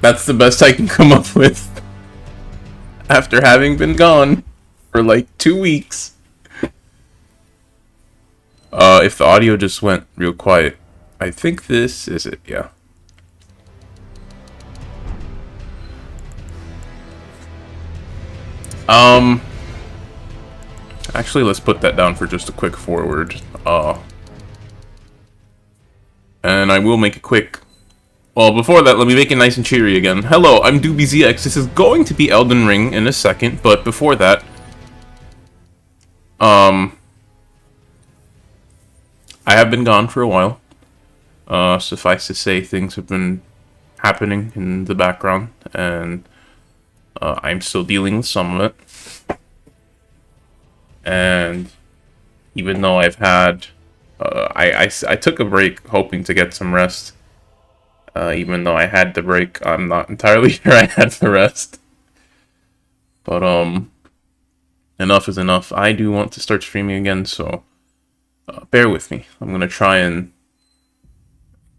That's the best I can come up with after having been gone for like 2 weeks. If the audio just went real quiet, I think this is it, yeah. Actually, let's put that down for just a quick forward. And I will make it quick. Well, before that, let me make it nice and cheery again. Hello, I'm DoobieZX. This is going to be Elden Ring in a second, but before that, I have been gone for a while. Suffice to say, things have been happening in the background, and I'm still dealing with some of it. And even though I've had, I took a break hoping to get some rest. Even though I had the break, I'm not entirely sure I had the rest. But enough is enough. I do want to start streaming again, so bear with me. I'm gonna try and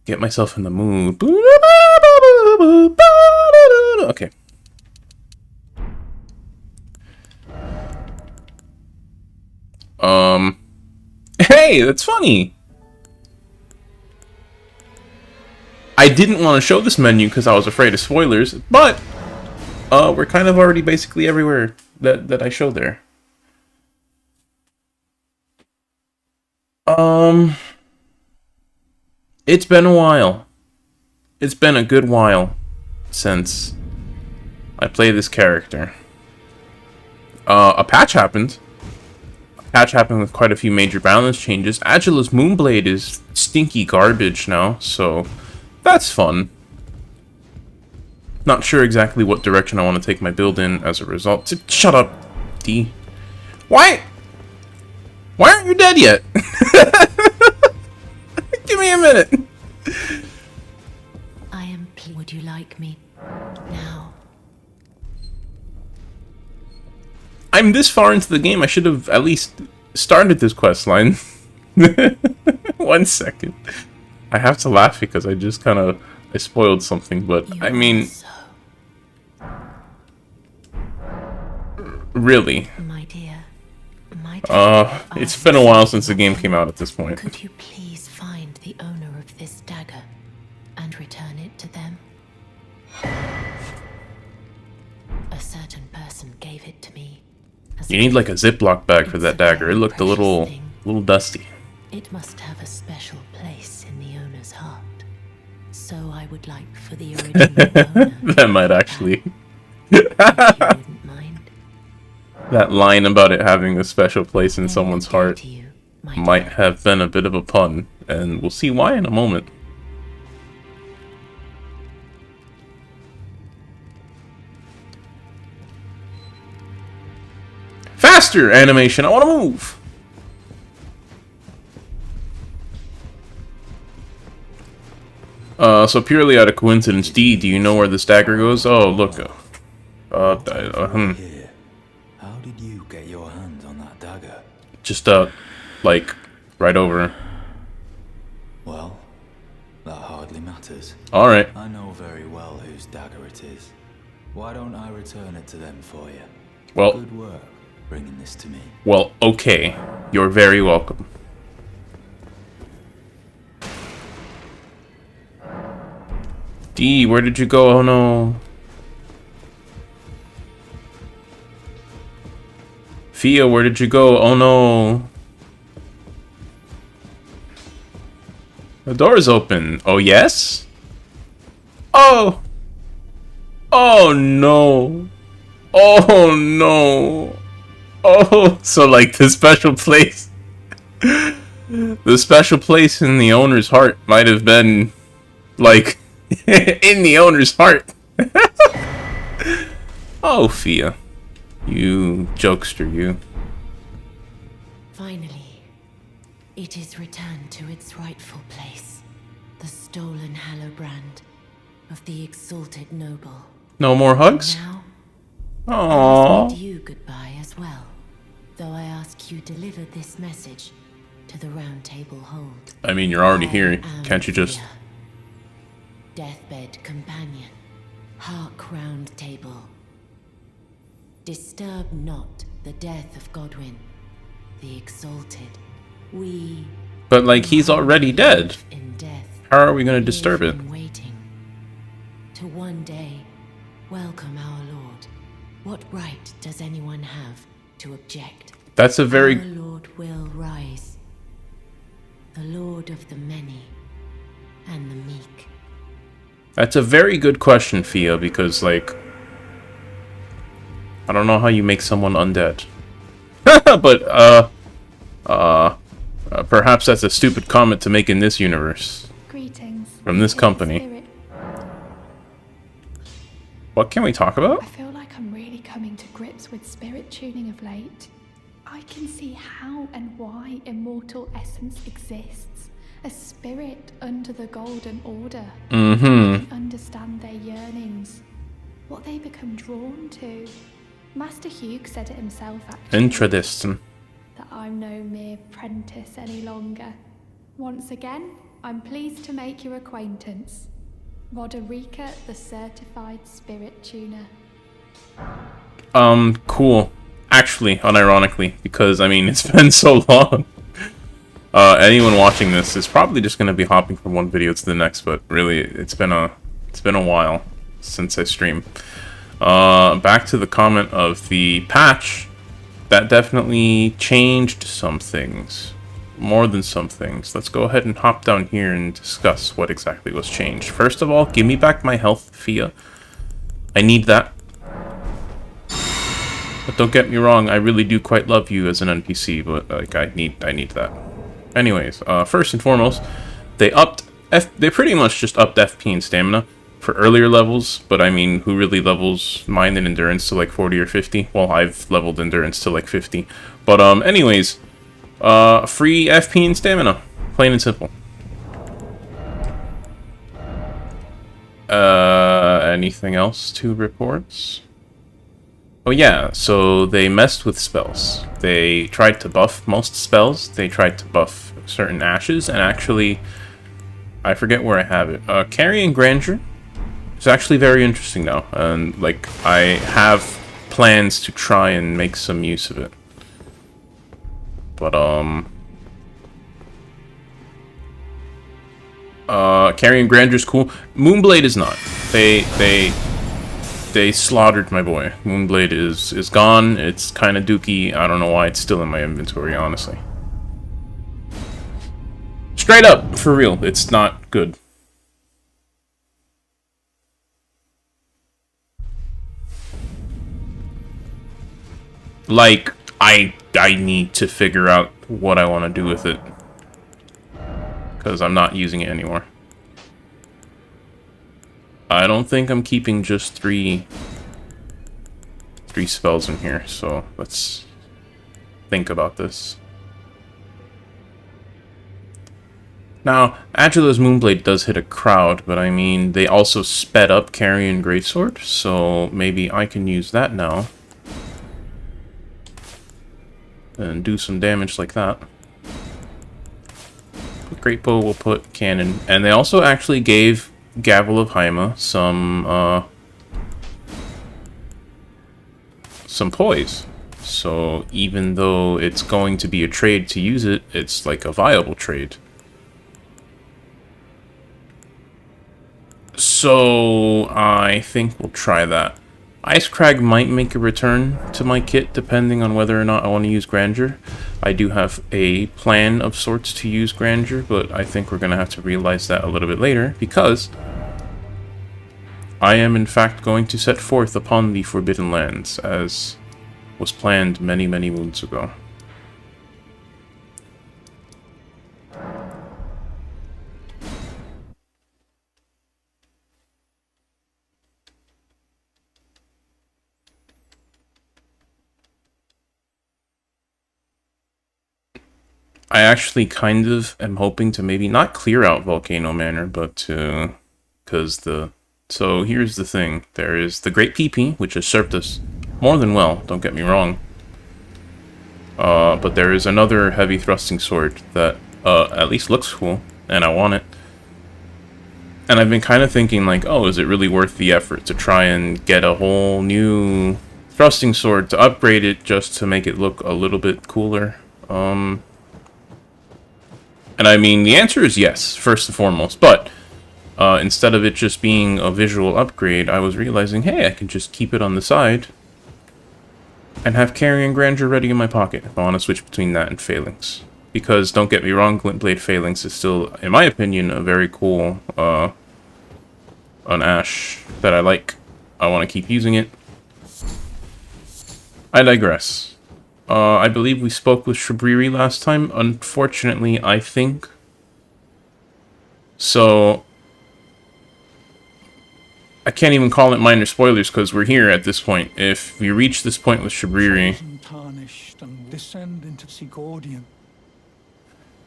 get myself in the mood. Okay. Hey, that's funny. I didn't want to show this menu because I was afraid of spoilers, but we're kind of already basically everywhere that I showed there. It's been a while. It's been a good while since I played this character. A patch happened. With quite a few major balance changes. Agilus Moonblade is stinky garbage now, so that's fun. Not sure exactly what direction I want to take my build in as a result. Shut up, D. Why aren't you dead yet? Give me a minute. Would you like me now? I'm this far into the game. I should have at least started this quest line. 1 second. I have to laugh because I just I spoiled something, but I mean, really. My dear, it's been a while since the game came out at this point. Could you please find the owner of this dagger and return it to them? A certain person gave it to me. You need like a Ziploc bag for that dagger. It looked a little dusty. It must have a special place in the owner's heart. So I would like for the original owner. That might actually. If you wouldn't mind. That line about it having a special place in someone's heart might have been a bit of a pun, and we'll see why in a moment. Faster animation, I want to move. So purely out of coincidence, D, do you know where this dagger goes? Oh, look. How did you get your hands on that dagger? Just, like, right over. Well, that hardly matters. Alright. I know very well whose dagger it is. Why don't I return it to them for you? Well, good work bringing this to me. Well, okay. You're very welcome. D, where did you go? Oh no. Fia, where did you go? Oh no. The door is open. Oh yes? Oh! Oh no. Oh no. Oh, so like the special place. The special place in the owner's heart might have been like in the owner's heart. Oh, Fia. You jokester, you. Finally, it is returned to its rightful place. The stolen Hallowbrand of the exalted noble. No more hugs? Now, Aww. I must bid you goodbye as well, though I ask you deliver this message to the Round Table Hold. I mean, you're already here. Can't you just... Deathbed companion. Hark round table. Disturb not the death of Godwyn, the exalted. We... But, like, he's already dead. In death, How are we going to disturb it? waiting to one day welcome our Lord. What right does anyone have to object? That's a very... Our Lord will rise, the Lord of the many and the meek. That's a very good question, Fia, because, like... I don't know how you make someone undead. But, perhaps that's a stupid comment to make in this universe. Greetings. From this company. Spirit. What can we talk about? I feel like I'm really coming to grips with spirit tuning of late. I can see how and why immortal essence exists. A spirit under the Golden Order. I can understand their yearnings. What they become drawn to. Master Hugh said it himself, actually. Interesting. That I'm no mere apprentice any longer. Once again, I'm pleased to make your acquaintance. Roderica, the certified spirit tuner. Cool. Actually, unironically, because, I mean, it's been so long. Anyone watching this is probably just going to be hopping from one video to the next, but really, it's been a while since I streamed. Back to the comment of the patch. That definitely changed some things. More than some things. Let's go ahead and hop down here and discuss what exactly was changed. First of all, give me back my health, Fia. I need that. But don't get me wrong, I really do quite love you as an NPC, but like I need that. Anyways, first and foremost, they pretty much just upped FP and stamina for earlier levels, but I mean, who really levels mind and endurance to like 40 or 50? Well, I've leveled endurance to like 50. But anyways, free FP and stamina, plain and simple. Anything else to reports? Oh yeah, so they messed with spells. They tried to buff most spells. They tried to buff certain ashes, and actually, I forget where I have it. Carrying Grandeur is actually very interesting now, and like I have plans to try and make some use of it. But Carrying Grandure's cool. Moonblade is not. They slaughtered my boy. Moonblade is gone. It's kind of dookie. I don't know why it's still in my inventory, honestly. Straight up, for real, it's not good. Like, I need to figure out what I want to do with it. Because I'm not using it anymore. I don't think I'm keeping just three spells in here, so let's think about this. Now, Agula's Moonblade does hit a crowd, but I mean, they also sped up Carrion Gravesword, so maybe I can use that now. And do some damage like that. Great Bow will put cannon, and they also actually gave Gavel of Haima some poise. So even though it's going to be a trade to use it, it's like a viable trade. So I think we'll try that. Ice Crag might make a return to my kit depending on whether or not I want to use Grandeur. I do have a plan of sorts to use Grandeur, but I think we're going to have to realize that a little bit later, because I am in fact going to set forth upon the Forbidden Lands, as was planned many, many moons ago. I actually kind of am hoping to maybe not clear out Volcano Manor, but to... So here's the thing. There is the Great PP, which has served us more than well, don't get me wrong. But there is another heavy thrusting sword that at least looks cool, and I want it. And I've been kind of thinking, like, oh, is it really worth the effort to try and get a whole new thrusting sword to upgrade it just to make it look a little bit cooler? And I mean, the answer is yes, first and foremost. But instead of it just being a visual upgrade, I was realizing, hey, I can just keep it on the side and have carrying grandeur ready in my pocket if I want to switch between that and Phalanx. Because, don't get me wrong, Glintblade Phalanx is still, in my opinion, a very cool an Ash that I like. I want to keep using it. I digress. I believe we spoke with Shabriri last time. Unfortunately, I think. So, I can't even call it minor spoilers because we're here at this point. If we reach this point with Shabriri, Tarnished and descend into Sigordian.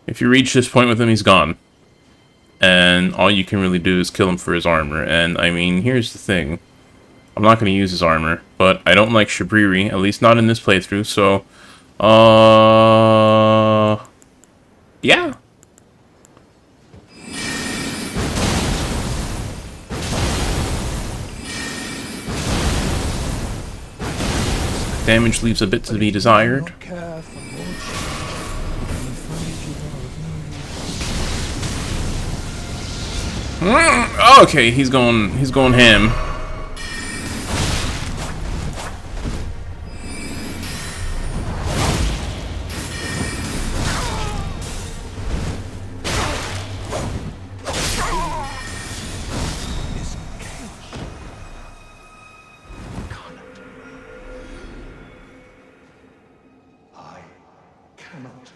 if you reach this point with him, he's gone. And all you can really do is kill him for his armor. And, I mean, here's the thing. I'm not going to use his armor, but I don't like Shabriri, at least not in this playthrough, so... yeah. Damage leaves a bit to be desired. Not care for lordship. I'm afraid you are of no use. Okay, he's going ham. Is chaos. Cannot. I cannot.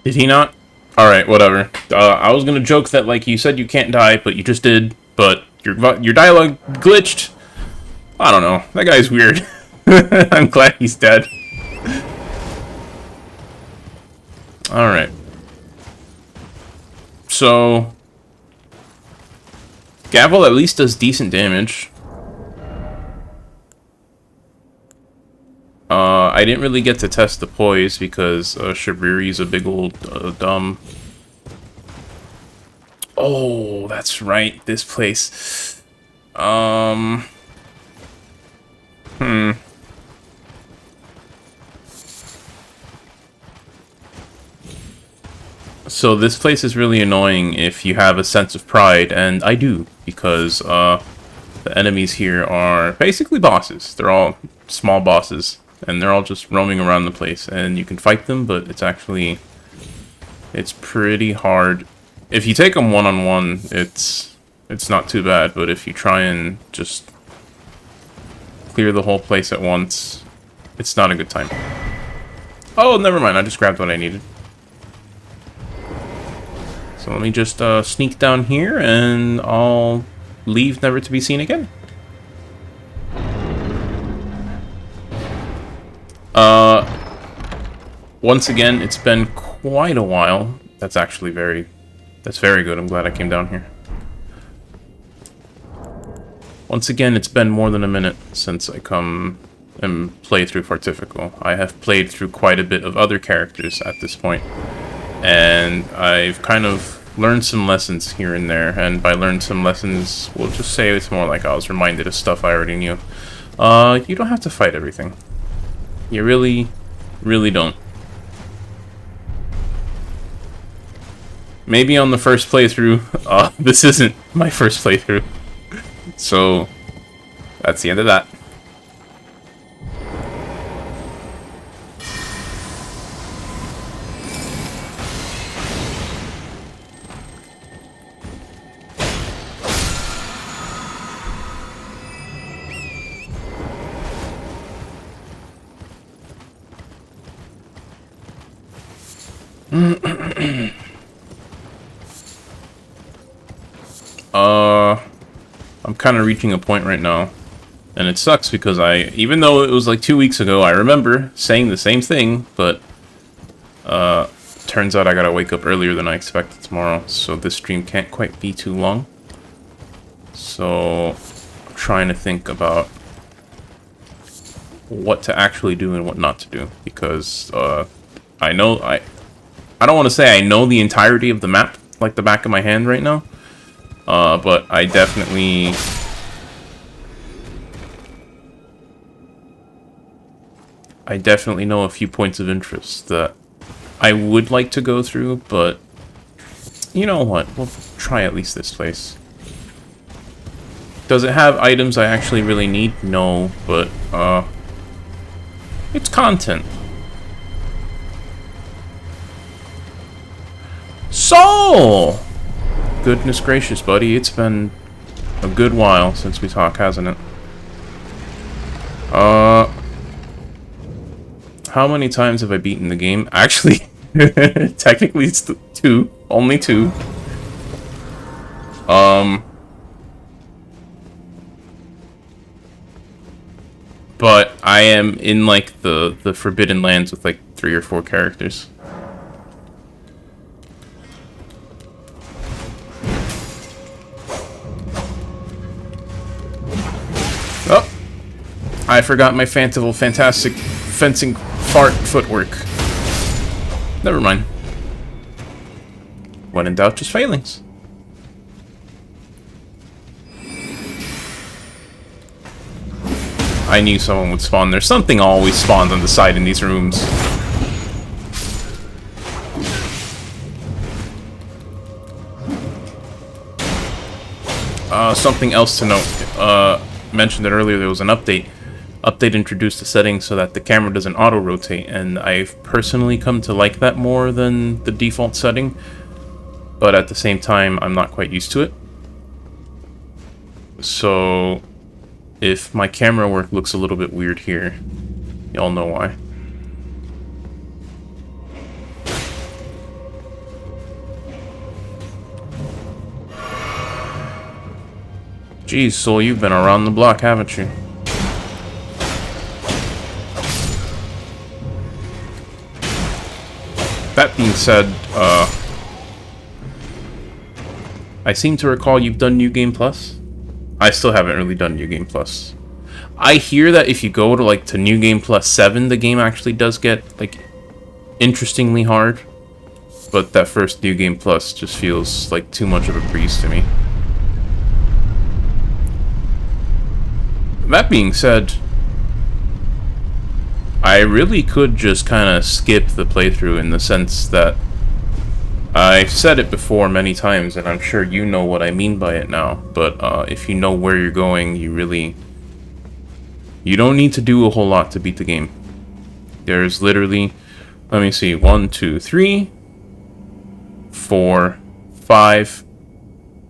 Did he not? Alright, whatever. I was gonna joke that, like, you said you can't die, but you just did. But your dialogue glitched. I don't know. That guy's weird. I'm glad he's dead. Alright. So... Gavel at least does decent damage. I didn't really get to test the poise because Shabriri's a big old dumb. Oh, that's right. This place. So this place is really annoying if you have a sense of pride, and I do, because the enemies here are basically bosses. They're all small bosses, and they're all just roaming around the place, and you can fight them, but it's pretty hard. If you take them one-on-one, it's not too bad, but if you try and just clear the whole place at once, it's not a good time. Oh, never mind, I just grabbed what I needed. So let me just sneak down here, and I'll leave never to be seen again. Once again, it's been quite a while. That's very good. I'm glad I came down here. Once again, it's been more than a minute since I come and play through Fortifical. I have played through quite a bit of other characters at this point, and I've kind of learned some lessons here and there, and by learned some lessons, we'll just say it's more like I was reminded of stuff I already knew. You don't have to fight everything. You really, really don't. Maybe on the first playthrough, this isn't my first playthrough. So, that's the end of that. I'm kind of reaching a point right now, and it sucks because even though it was like 2 weeks ago, I remember saying the same thing, but turns out I gotta wake up earlier than I expected tomorrow, so this stream can't quite be too long. So I'm trying to think about what to actually do and what not to do, because I don't want to say I know the entirety of the map like the back of my hand right now, but I definitely know a few points of interest that I would like to go through, but you know what? We'll try at least this place. Does it have items I actually really need? No, but it's content. So, goodness gracious, buddy, it's been a good while since we talked, hasn't it? How many times have I beaten the game? Actually, technically it's 2. Only 2. But I am in, like, the Forbidden Lands with, like, 3 or 4 characters. Oh! I forgot my fantastic fencing fart footwork. Never mind. When in doubt, just failings. I knew someone would spawn there. Something always spawns on the side in these rooms. Something else to note. Mentioned it earlier, there was an update. Update introduced a setting so that the camera doesn't auto-rotate, and I've personally come to like that more than the default setting. But at the same time, I'm not quite used to it. So, if my camera work looks a little bit weird here, y'all know why. Geez, Soul, you've been around the block, haven't you? That being said, I seem to recall you've done New Game Plus. I still haven't really done New Game Plus. I hear that if you go to, like, to New Game Plus 7, the game actually does get, like, interestingly hard. But that first New Game Plus just feels like too much of a breeze to me. That being said, I really could just kind of skip the playthrough in the sense that I've said it before many times, and I'm sure you know what I mean by it now, but if you know where you're going, you don't need to do a whole lot to beat the game. There's literally, let me see, 1, 2, 3, 4, 5,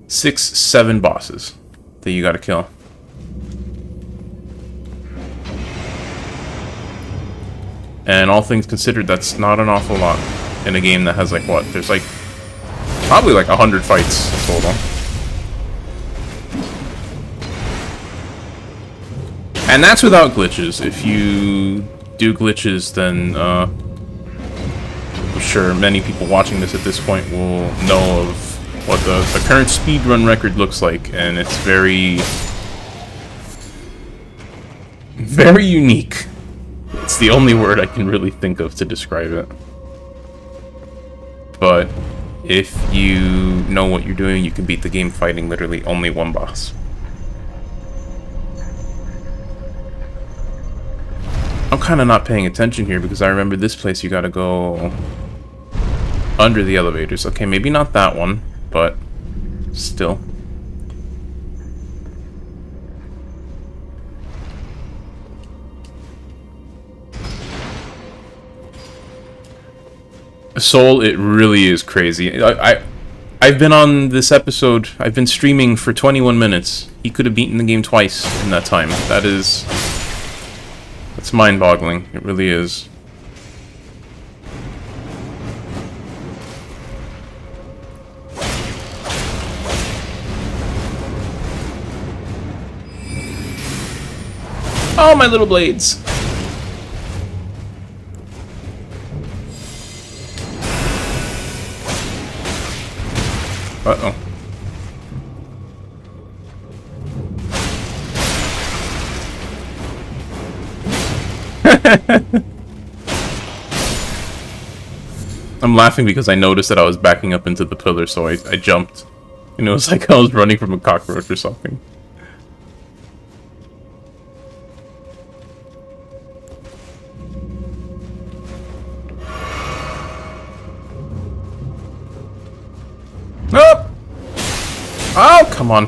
6, 7 bosses that you gotta kill. And all things considered, that's not an awful lot in a game that has, like, what? There's, like, probably, like, 100 fights total. And that's without glitches. If you do glitches, then, I'm sure many people watching this at this point will know of what the current speedrun record looks like, and it's very, very unique. It's the only word I can really think of to describe it. But if you know what you're doing, you can beat the game fighting literally only one boss. I'm kind of not paying attention here because I remember this place you gotta go under the elevators. Okay, maybe not that one, but still. Soul, it really is crazy. I've been on this episode, I've been streaming for 21 minutes. He could have beaten the game twice in that time. That's mind-boggling. It really is. Oh, my little blades! Uh-oh. I'm laughing because I noticed that I was backing up into the pillar, so I jumped. And it was like I was running from a cockroach or something. Nope! Oh, come on.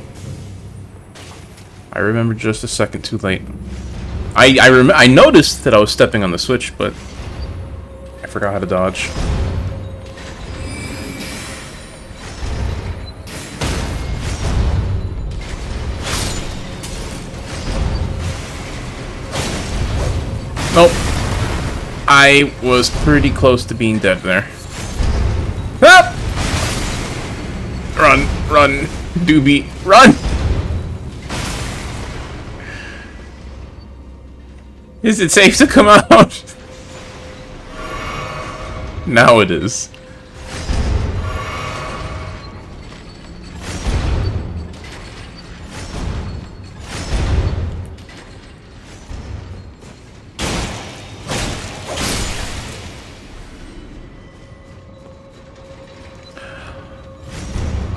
I remember just a second too late. I noticed that I was stepping on the switch, but I forgot how to dodge. Nope. I was pretty close to being dead there. Ah! Run, run, doobie, run! Is it safe to come out? Now it is.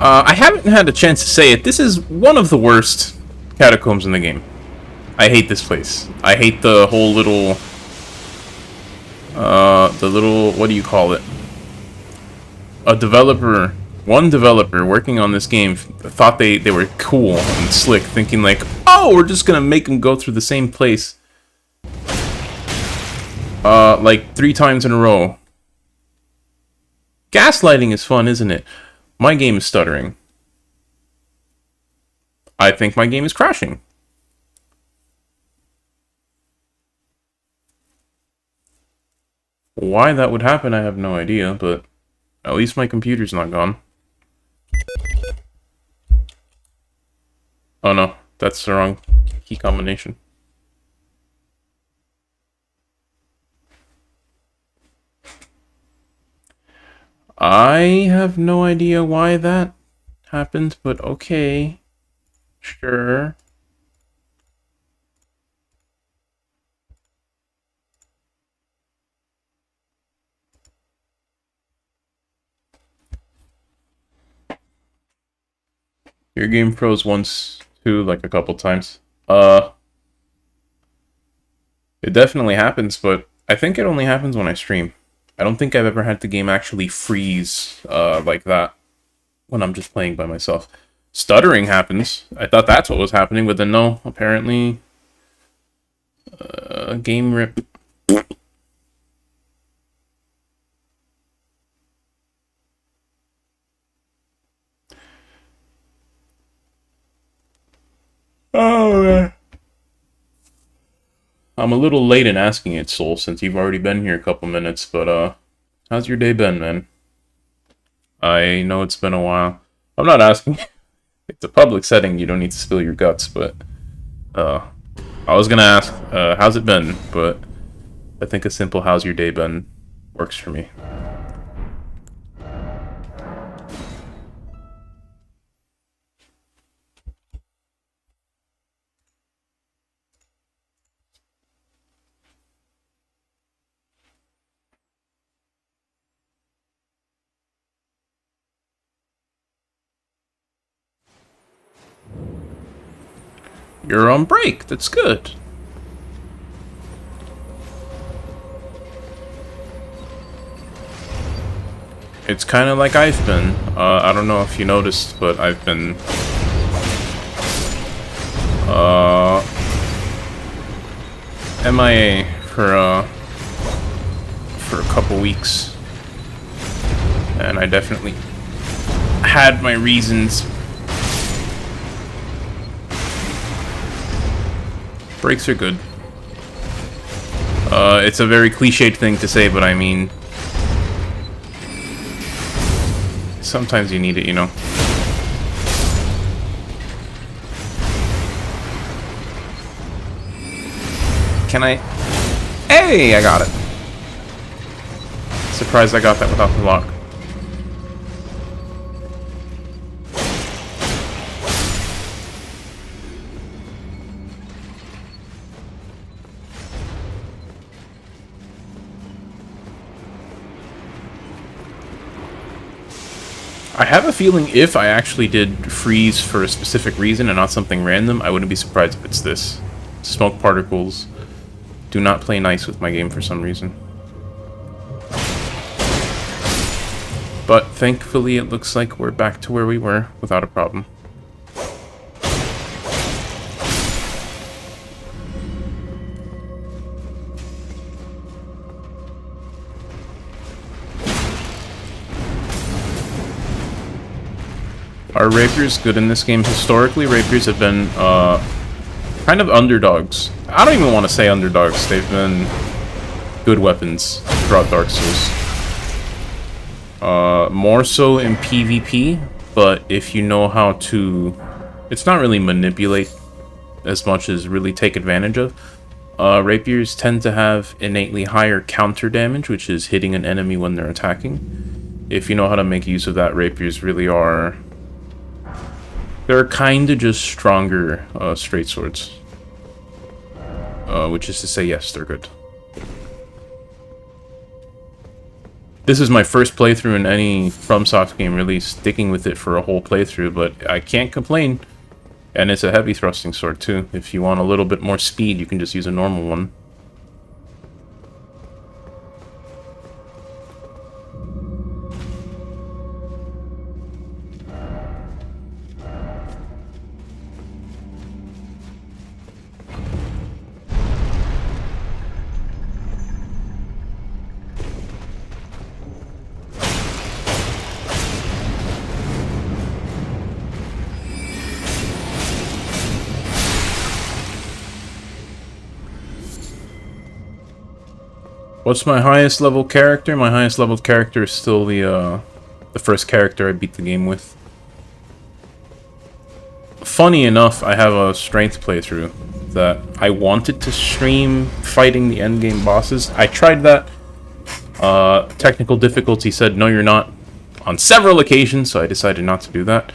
I haven't had a chance to say it. This is one of the worst catacombs in the game. I hate this place. I hate the whole little... what do you call it? One developer working on this game thought they were cool and slick, thinking like, oh, we're just gonna make them go through the same place. Like 3 times in a row. Gaslighting is fun, isn't it? My game is stuttering. I think my game is crashing. Why that would happen, I have no idea, but at least my computer's not gone. Oh no, that's the wrong key combination. I have no idea why that happened, but okay. Sure. Your game froze once, too, like a couple times. It definitely happens, but I think it only happens when I stream. I don't think I've ever had the game actually freeze, like that when I'm just playing by myself. Stuttering happens. I thought that's what was happening, but then no, apparently... game rip. Oh, man. I'm a little late in asking it, Soul, since you've already been here a couple minutes, but, how's your day been, man? I know it's been a while. I'm not asking. It's a public setting, you don't need to spill your guts, but, I was gonna ask, how's it been, but I think a simple how's your day been works for me. You're on break, that's good. It's kind of like I've been. I don't know if you noticed, but I've been... MIA for a couple weeks. And I definitely had my reasons. Breaks are good. It's a very cliched thing to say, but I mean... sometimes you need it, you know. Can I... Hey, I got it. Surprised I got that without the lock. I have a feeling if I actually did freeze for a specific reason and not something random, I wouldn't be surprised if it's this. Smoke particles do not play nice with my game for some reason. But thankfully it looks like we're back to where we were without a problem. Are rapiers good in this game? Historically, rapiers have been kind of underdogs. I don't even want to say underdogs. They've been good weapons throughout Dark Souls. More so in PvP, but if you know how to... It's not really manipulate as much as really take advantage of. Rapiers tend to have innately higher counter damage, which is hitting an enemy when they're attacking. If you know how to make use of that, rapiers really are... They're kind of just stronger straight swords. Which is to say, yes, they're good. This is my first playthrough in any FromSoft game, really sticking with it for a whole playthrough, but I can't complain. And it's a heavy thrusting sword too. If you want a little bit more speed, you can just use a normal one. What's my highest level character? My highest level character is still the first character I beat the game with. Funny enough, I have a strength playthrough that I wanted to stream fighting the endgame bosses. I tried that. Technical difficulty said, no, you're not, on several occasions, so I decided not to do that.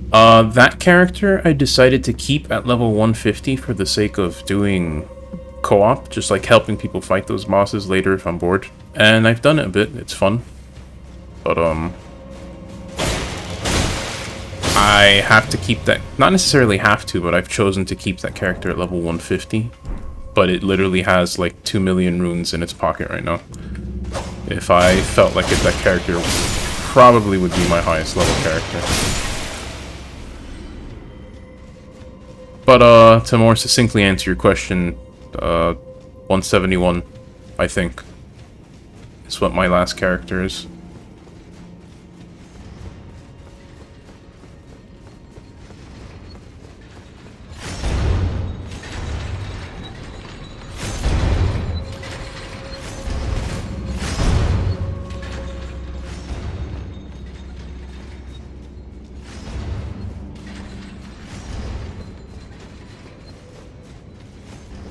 That character I decided to keep at level 150 for the sake of doing co-op, just like helping people fight those bosses later if I'm bored. And I've done it a bit, it's fun. But I have to keep that, not necessarily have to, but I've chosen to keep that character at level 150. But it literally has like 2 million runes in its pocket right now. If I felt like it, that character probably would be my highest level character. But to more succinctly answer your question, 171, I think, is what my last character is.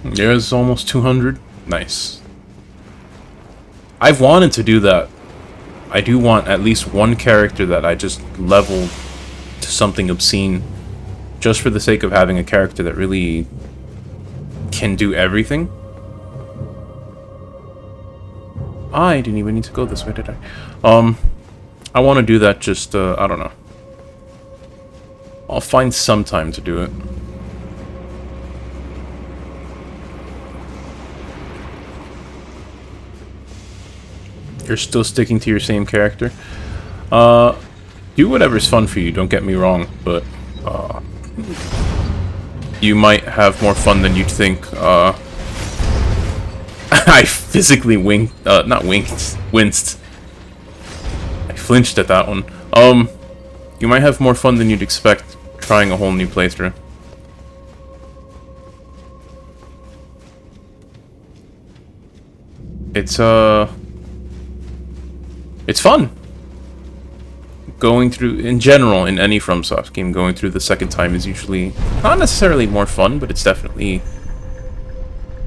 There's almost 200. Nice. I've wanted to do that. I do want at least one character that I just level to something obscene, just for the sake of having a character that really can do everything. I didn't even need to go this way, did I? I want to do that, just, I don't know. I'll find some time to do it. You're still sticking to your same character. Do whatever's fun for you, don't get me wrong, but you might have more fun than you'd think. I physically winced. I flinched at that one. You might have more fun than you'd expect trying a whole new playthrough. It's fun. Going through, in general, in any FromSoft game, going through the second time is usually not necessarily more fun, but it's definitely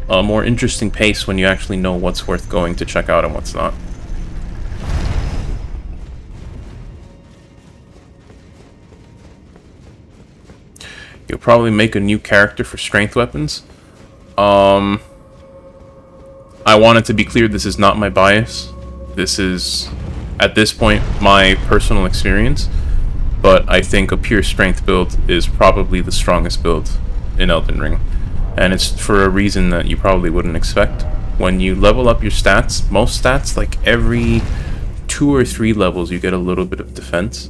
a more interesting pace when you actually know what's worth going to check out and what's not. You'll probably make a new character for strength weapons. I want it to be clear, this is not my bias. This is at this point, my personal experience, but I think a pure strength build is probably the strongest build in Elden Ring. And it's for a reason that you probably wouldn't expect. When you level up your stats, most stats, like every 2 or 3 levels, you get a little bit of defense.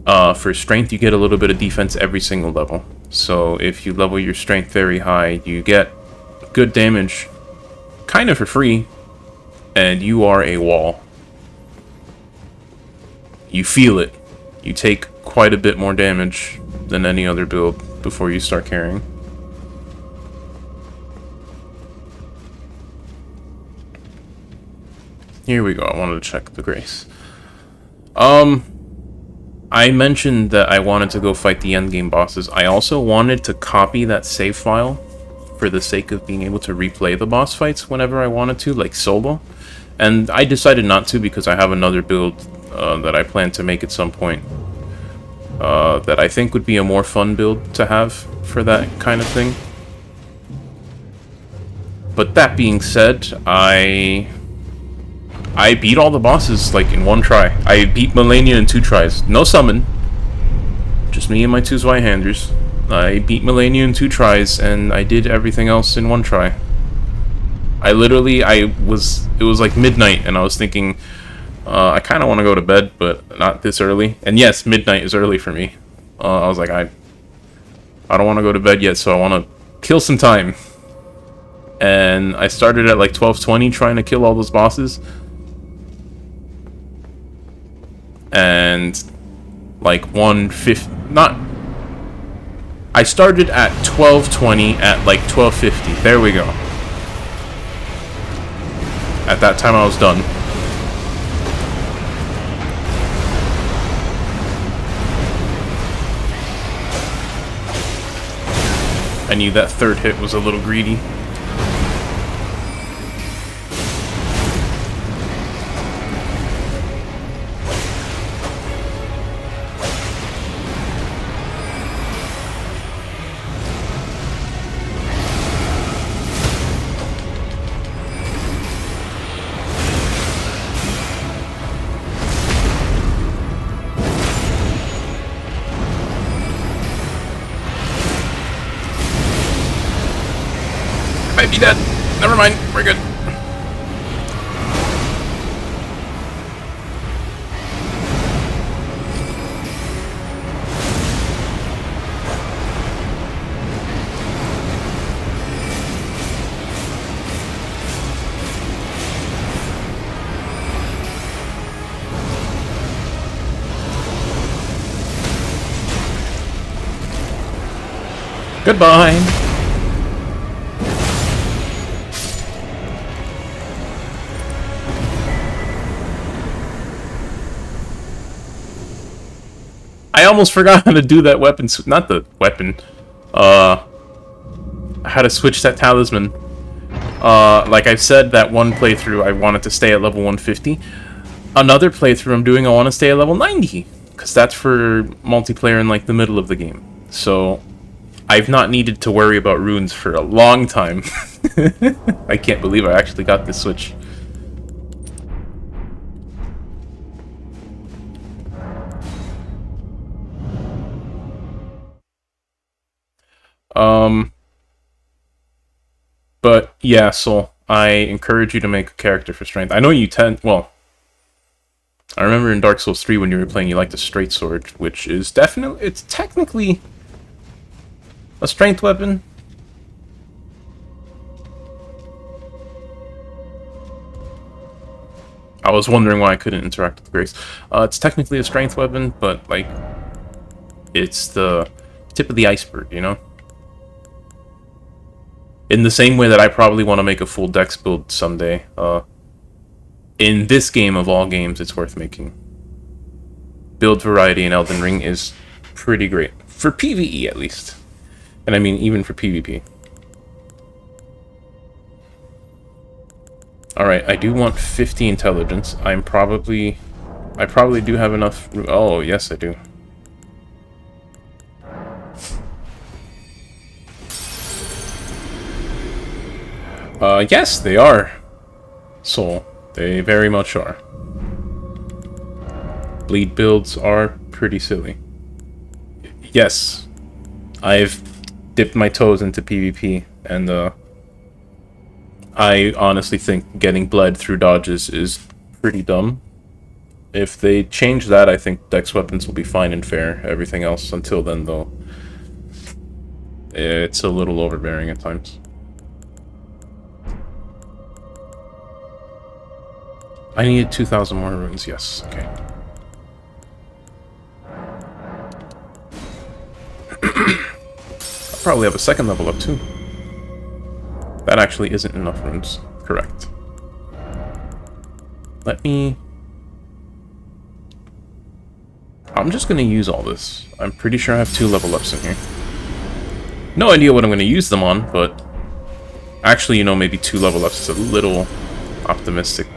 For strength, you get a little bit of defense every single level. So if you level your strength very high, you get good damage kind of for free, and you are a wall. You feel it. You take quite a bit more damage than any other build before you start carrying. Here we go. I wanted to check the grace. I mentioned that I wanted to go fight the endgame bosses. I also wanted to copy that save file for the sake of being able to replay the boss fights whenever I wanted to, like solo. And I decided not to because I have another build that I plan to make at some point that I think would be a more fun build to have for that kind of thing. But that being said, I beat all the bosses, like, in one try. I beat Melania in 2 tries. No summon. Just me and my 2 Zweihanders. I beat Melania in 2 tries, and I did everything else in 1 try. It was like midnight, and I was thinking, I kind of want to go to bed, but not this early. And yes, midnight is early for me. I was like, I don't want to go to bed yet, so I want to kill some time. And I started at like 12:20 trying to kill all those bosses. And like 1:50, I started at 12:20 at like 12:50. There we go. At that time I was done. I knew that 3rd hit was a little greedy. Might be dead. Never mind. We're good. Goodbye. I almost forgot how to do that weapon. Not the weapon. How to switch that talisman. Like I've said, that one playthrough I wanted to stay at level 150. Another playthrough I'm doing, I want to stay at level 90. Because that's for multiplayer in like the middle of the game. So I've not needed to worry about runes for a long time. I can't believe I actually got this switch. But yeah, Soul, I encourage you to make a character for strength. I know you well, I remember in Dark Souls 3 when you were playing, you liked the straight sword, which is definitely, it's technically a strength weapon. I was wondering why I couldn't interact with Grace. It's technically a strength weapon, but like, it's the tip of the iceberg, you know? In the same way that I probably want to make a full dex build someday. In this game of all games, it's worth making. Build variety in Elden Ring is pretty great. For PvE, at least. And I mean, even for PvP. Alright, I do want 50 intelligence. I probably do have enough... Oh, yes, I do. Yes, they are. Soul. They very much are. bleed builds are pretty silly. Yes, I've dipped my toes into PvP, and I honestly think getting bled through dodges is pretty dumb. If they change that, I think dex weapons will be fine and fair. Everything else until then, though, it's a little overbearing at times. I needed 2,000 more runes, yes, okay. I'll probably have a second level up too. That actually isn't enough runes, correct. Let me... I'm just gonna use all this. I'm pretty sure I have 2 level ups in here. No idea what I'm gonna use them on, but... Actually, you know, maybe 2 level ups is a little optimistic.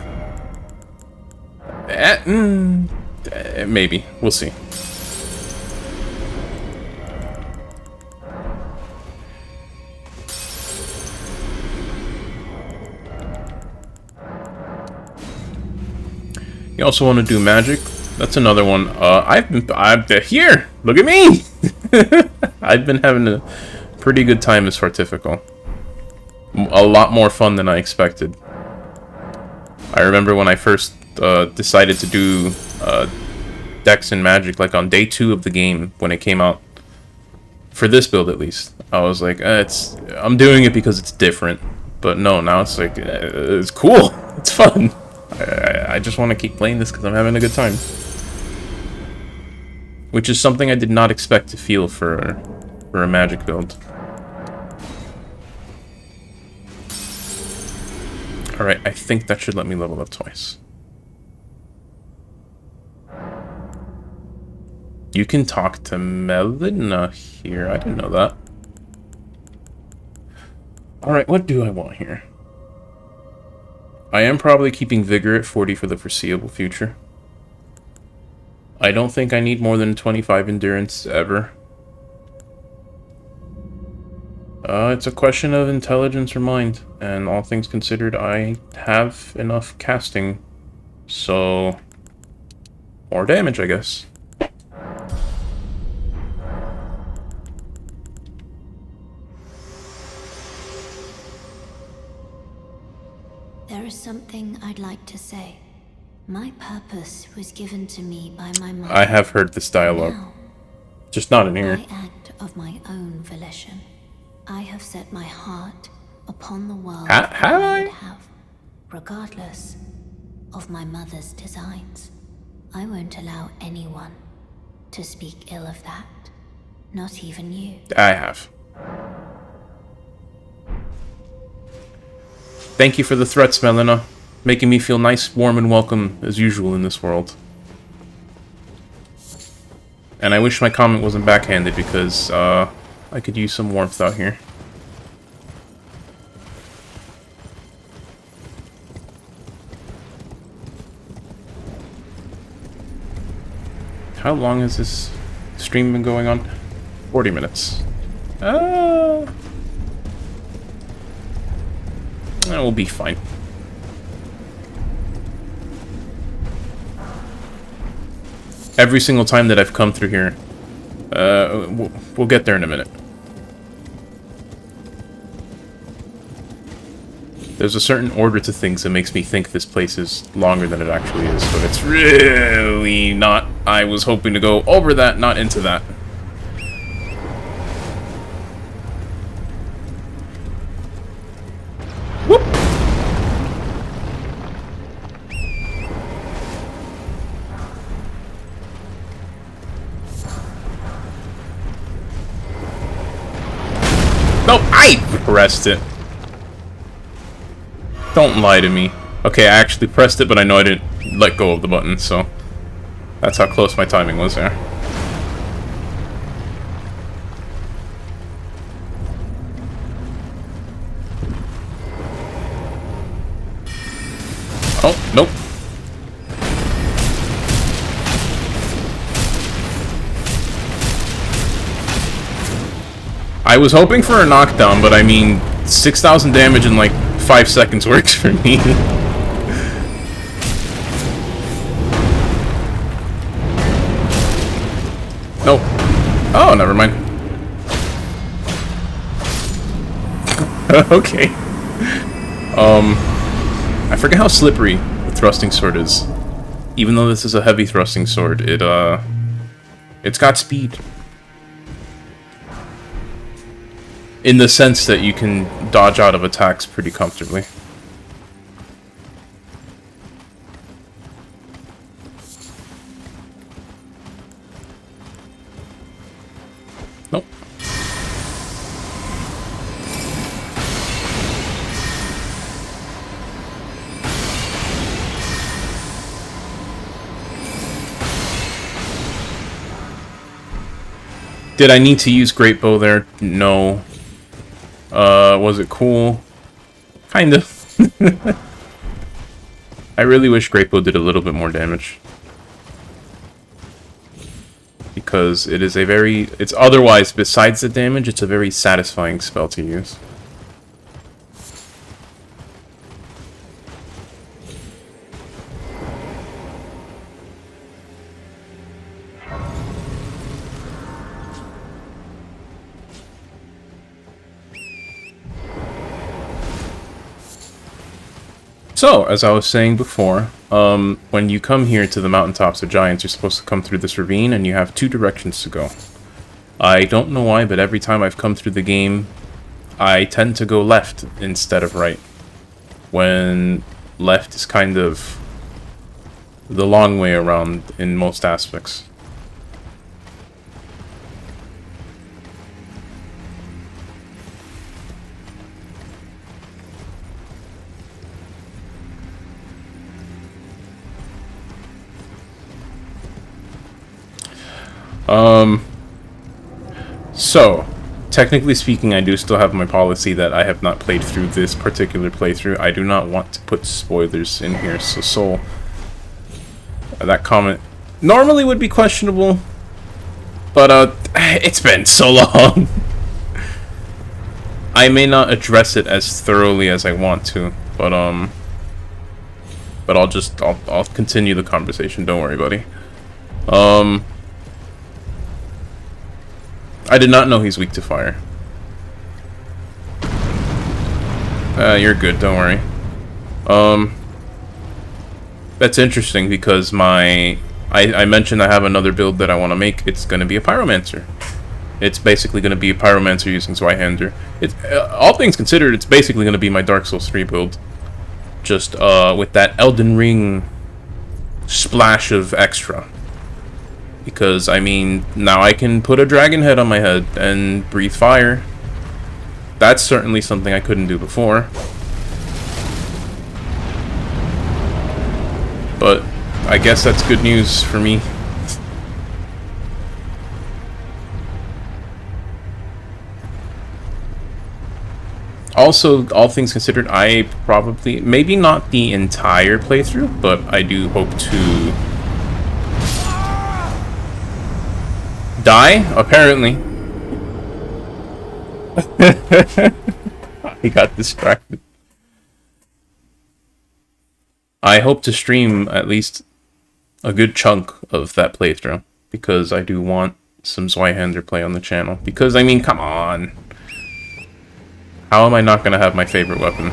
Maybe. We'll see. You also want to do magic. That's another one. I'm here. Look at me. I've been having a pretty good time as Fortifical. A lot more fun than I expected. I remember when I first decided to do Dex and Magic, like on day 2 of the game when it came out. For this build, at least, I was like, I'm doing it because it's different. But no, now it's like it's cool. It's fun. I just want to keep playing this because I'm having a good time. Which is something I did not expect to feel for a Magic build. Alright, I think that should let me level up twice. You can talk to Melina here. I didn't know that. Alright, what do I want here? I am probably keeping Vigor at 40 for the foreseeable future. I don't think I need more than 25 Endurance ever. It's a question of intelligence or mind, and all things considered, I have enough casting, so more damage, I guess. There is something I'd like to say. My purpose was given to me by my mother. I have heard this dialogue, Now, just not in here. by act of my own volition, I have set my heart upon the world Have I would I? have, regardless of my mother's designs. I won't allow anyone to speak ill of that, not even you. I have. Thank you for the threats, Melina. Making me feel nice, warm, and welcome as usual in this world. And I wish my comment wasn't backhanded because I could use some warmth out here. How long has this stream been going on? 40 minutes. That will be fine. Every single time that I've come through here, we'll get there in a minute. There's a certain order to things that makes me think this place is longer than it actually is, but it's really not. I was hoping to go over that, not into that. Whoop! No, I pressed it. Don't lie to me. Okay, I actually pressed it, but I know I didn't let go of the button, so that's how close my timing was there. Oh, nope. I was hoping for a knockdown, but I mean, 6,000 damage in like 5 seconds works for me. Nope. Oh, never mind. Okay. I forget how slippery the thrusting sword is. Even though this is a heavy thrusting sword, it's got speed. In the sense that you can dodge out of attacks pretty comfortably. Nope. Did I need to use Great Bow there? No. Was it cool? Kind of. I really wish Great Bow did a little bit more damage. Because it is a very... It's otherwise, besides the damage, it's a very satisfying spell to use. So, as I was saying before, when you come here to the mountaintops of giants, you're supposed to come through this ravine, and you have two directions to go. I don't know why, but every time I've come through the game, I tend to go left instead of right. When left is kind of the long way around in most aspects. So, technically speaking, I do still have my policy that I have not played through this particular playthrough. I do not want to put spoilers in here, so Soul, that comment normally would be questionable, but it's been so long. I may not address it as thoroughly as I want to, but I'll continue the conversation. Don't worry, buddy. I did not know he's weak to fire. You're good, don't worry. That's interesting because I mentioned I have another build that I want to make. It's going to be a pyromancer. It's basically going to be a pyromancer using Zweihander. All things considered, it's basically going to be my Dark Souls 3 build. Just with that Elden Ring splash of extra. Because, I mean, now I can put a dragon head on my head and breathe fire. That's certainly something I couldn't do before. But I guess that's good news for me. Also, all things considered, I probably, maybe not the entire playthrough, but I do hope to die, apparently. I got distracted. I hope to stream at least a good chunk of that playthrough, because I do want some Zweihander play on the channel. Because, I mean, come on. How am I not going to have my favorite weapon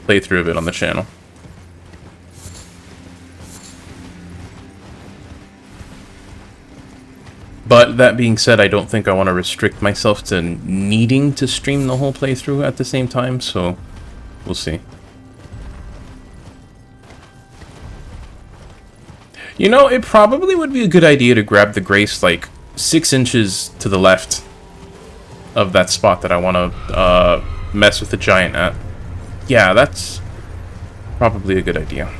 playthrough of it on the channel? But that being said, I don't think I want to restrict myself to needing to stream the whole playthrough at the same time, so we'll see. You know, it probably would be a good idea to grab the Grace like 6 inches to the left of that spot that I want to mess with the giant at. Yeah, that's probably a good idea.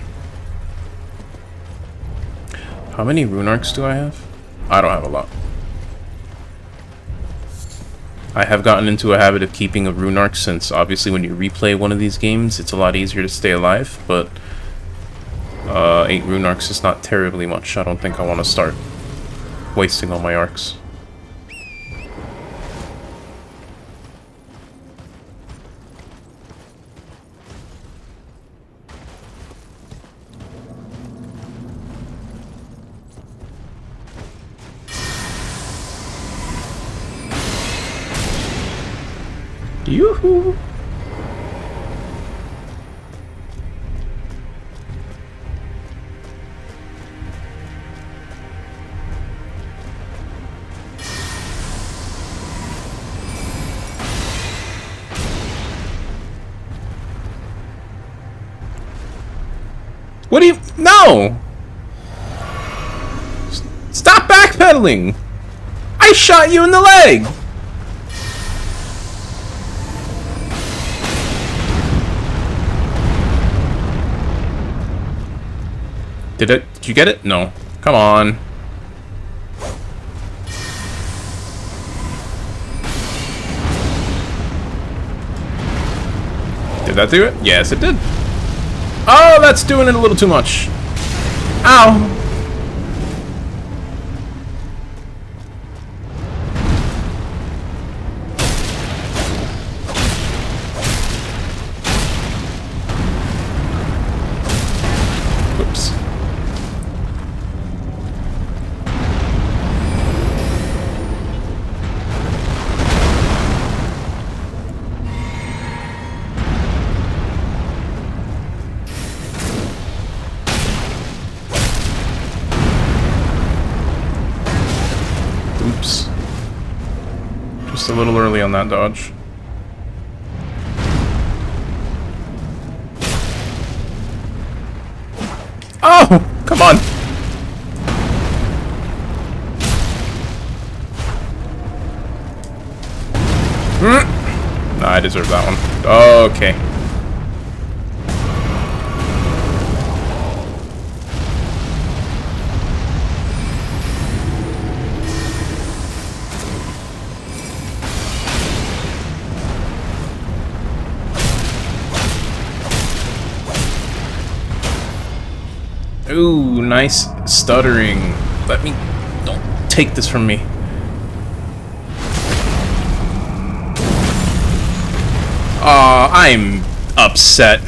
How many rune arcs do I have? I don't have a lot. I have gotten into a habit of keeping a rune arc since obviously when you replay one of these games, it's a lot easier to stay alive, but 8 rune arcs is not terribly much. I don't think I want to start wasting all my arcs. Yoo-hoo! What do you... No! Stop backpedaling! I shot you in the leg! Did you get it? No. Come on. Did that do it? Yes, it did. Oh, that's doing it a little too much. Ow! Oops. Oops. Just a little early on that dodge. Oh! Come on! Nah, I deserve that one. Okay. Ooh, nice stuttering. Don't take this from me. Aw, I'm upset.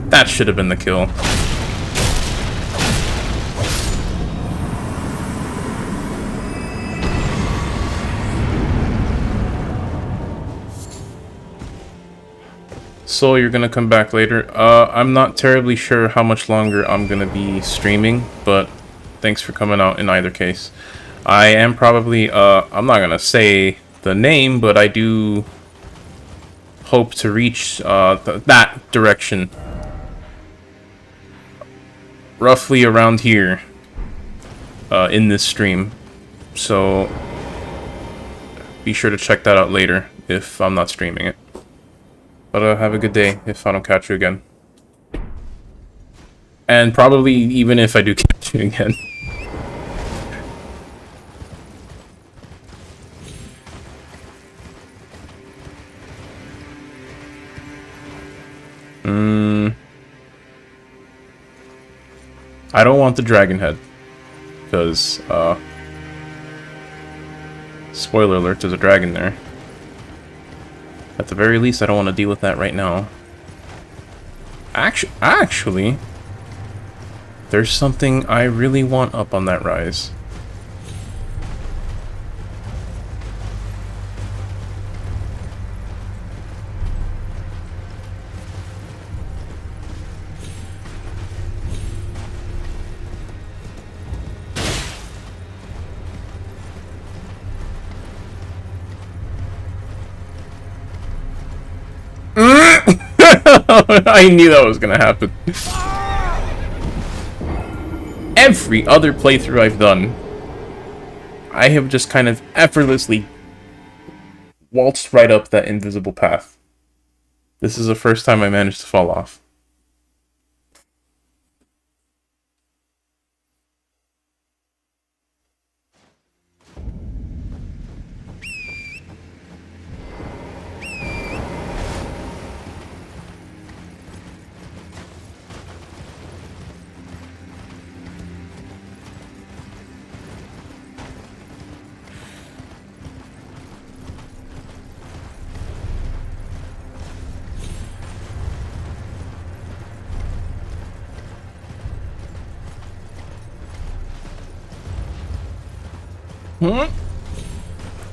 That should have been the kill. So you're gonna come back later. I'm not terribly sure how much longer I'm gonna be streaming, but thanks for coming out in either case. I am probably, I'm not gonna say the name, but I do hope to reach that direction. Roughly around here in this stream. So be sure to check that out later if I'm not streaming it. But have a good day if I don't catch you again. And probably even if I do catch you again. I don't want the dragon head. Because, spoiler alert, there's a dragon there. At the very least, I don't want to deal with that right now. Actually, there's something I really want up on that rise. I knew that was gonna happen. Every other playthrough I've done, I have just kind of effortlessly waltzed right up that invisible path. This is the first time I managed to fall off.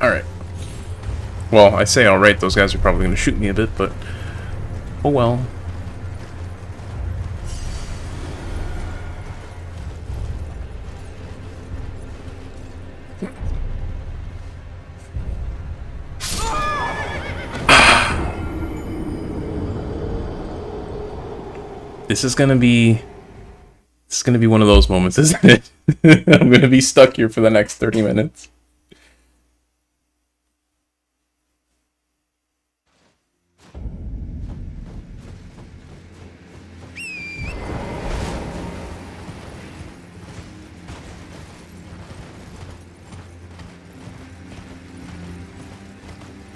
Alright. Well, I say alright, those guys are probably going to shoot me a bit, but... oh well. This is gonna be one of those moments, isn't it? I'm gonna be stuck here for the next 30 minutes.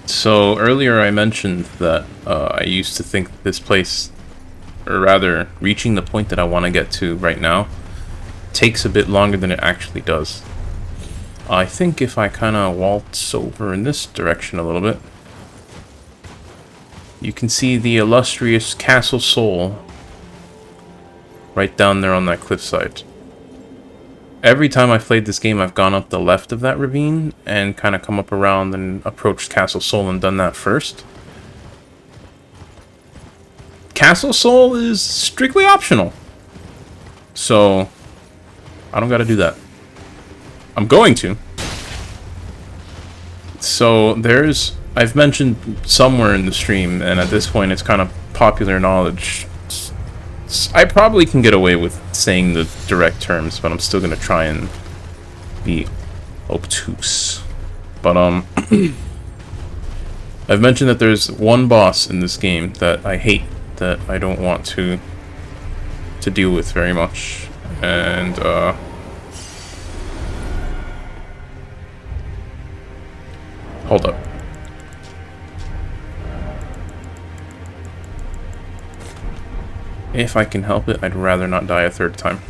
So earlier I mentioned that I used to think this place, or rather, reaching the point that I want to get to right now, takes a bit longer than it actually does. I think if I kind of waltz over in this direction a little bit, you can see the illustrious Castle Sol right down there on that cliffside. Every time I've played this game, I've gone up the left of that ravine and kind of come up around and approached Castle Sol and done that first. Castle Sol is strictly optional, so I don't gotta do that. I'm going to. So I've mentioned somewhere in the stream, and at this point it's kind of popular knowledge. I probably can get away with saying the direct terms, but I'm still gonna try and be obtuse. But I've mentioned that there's one boss in this game that I hate, that I don't want to deal with very much, and hold up. If I can help it, I'd rather not die a third time.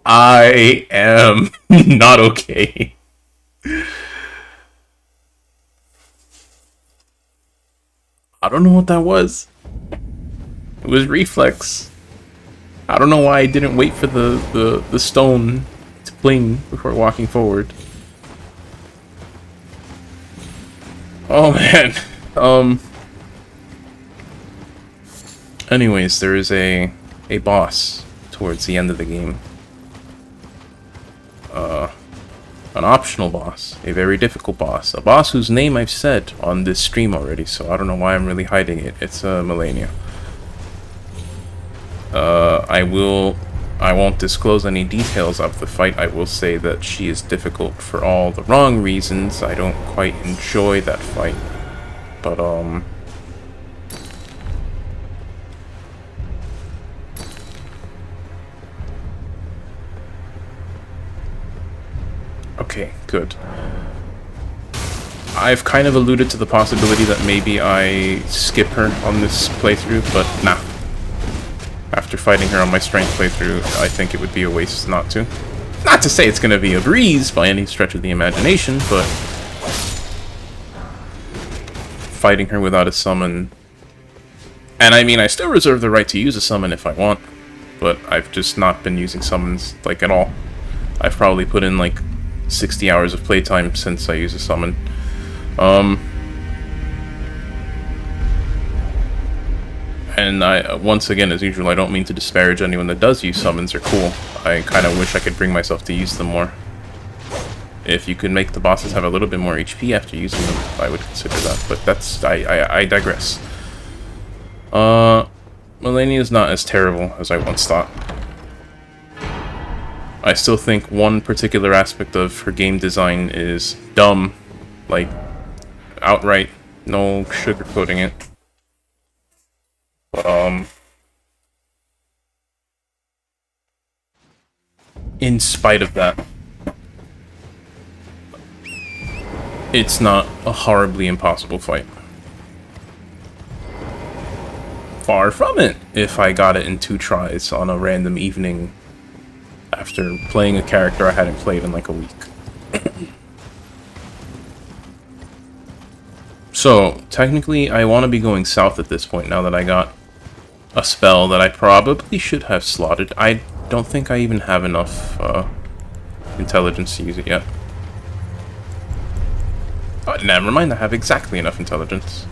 I am not okay. I don't know what that was. It was reflex. I don't know why I didn't wait for the stone to bling before walking forward. Oh man. Anyways, there is a boss towards the end of the game. An optional boss, a very difficult boss, a boss whose name I've said on this stream already, so I don't know why I'm really hiding it. It's Melania. I won't disclose any details of the fight. I will say that she is difficult for all the wrong reasons. I don't quite enjoy that fight, but okay, good. I've kind of alluded to the possibility that maybe I skip her on this playthrough, but nah. After fighting her on my strength playthrough, I think it would be a waste not to. Not to say it's going to be a breeze by any stretch of the imagination, but fighting her without a summon... And I mean, I still reserve the right to use a summon if I want, but I've just not been using summons, like, at all. I've probably put in, like, 60 hours of playtime since I use a summon. And once again, as usual, I don't mean to disparage anyone that does use summons. They're cool. I kind of wish I could bring myself to use them more. If you could make the bosses have a little bit more HP after using them, I would consider that. But that's... I digress. Melania is not as terrible as I once thought. I still think one particular aspect of her game design is dumb. Like, outright, no sugarcoating it. But, in spite of that, it's not a horribly impossible fight. Far from it, if I got it in 2 tries on a random evening after playing a character I hadn't played in like a week. So, technically, I want to be going south at this point now that I got a spell that I probably should have slotted. I don't think I even have enough intelligence to use it yet. Oh, never mind, I have exactly enough intelligence.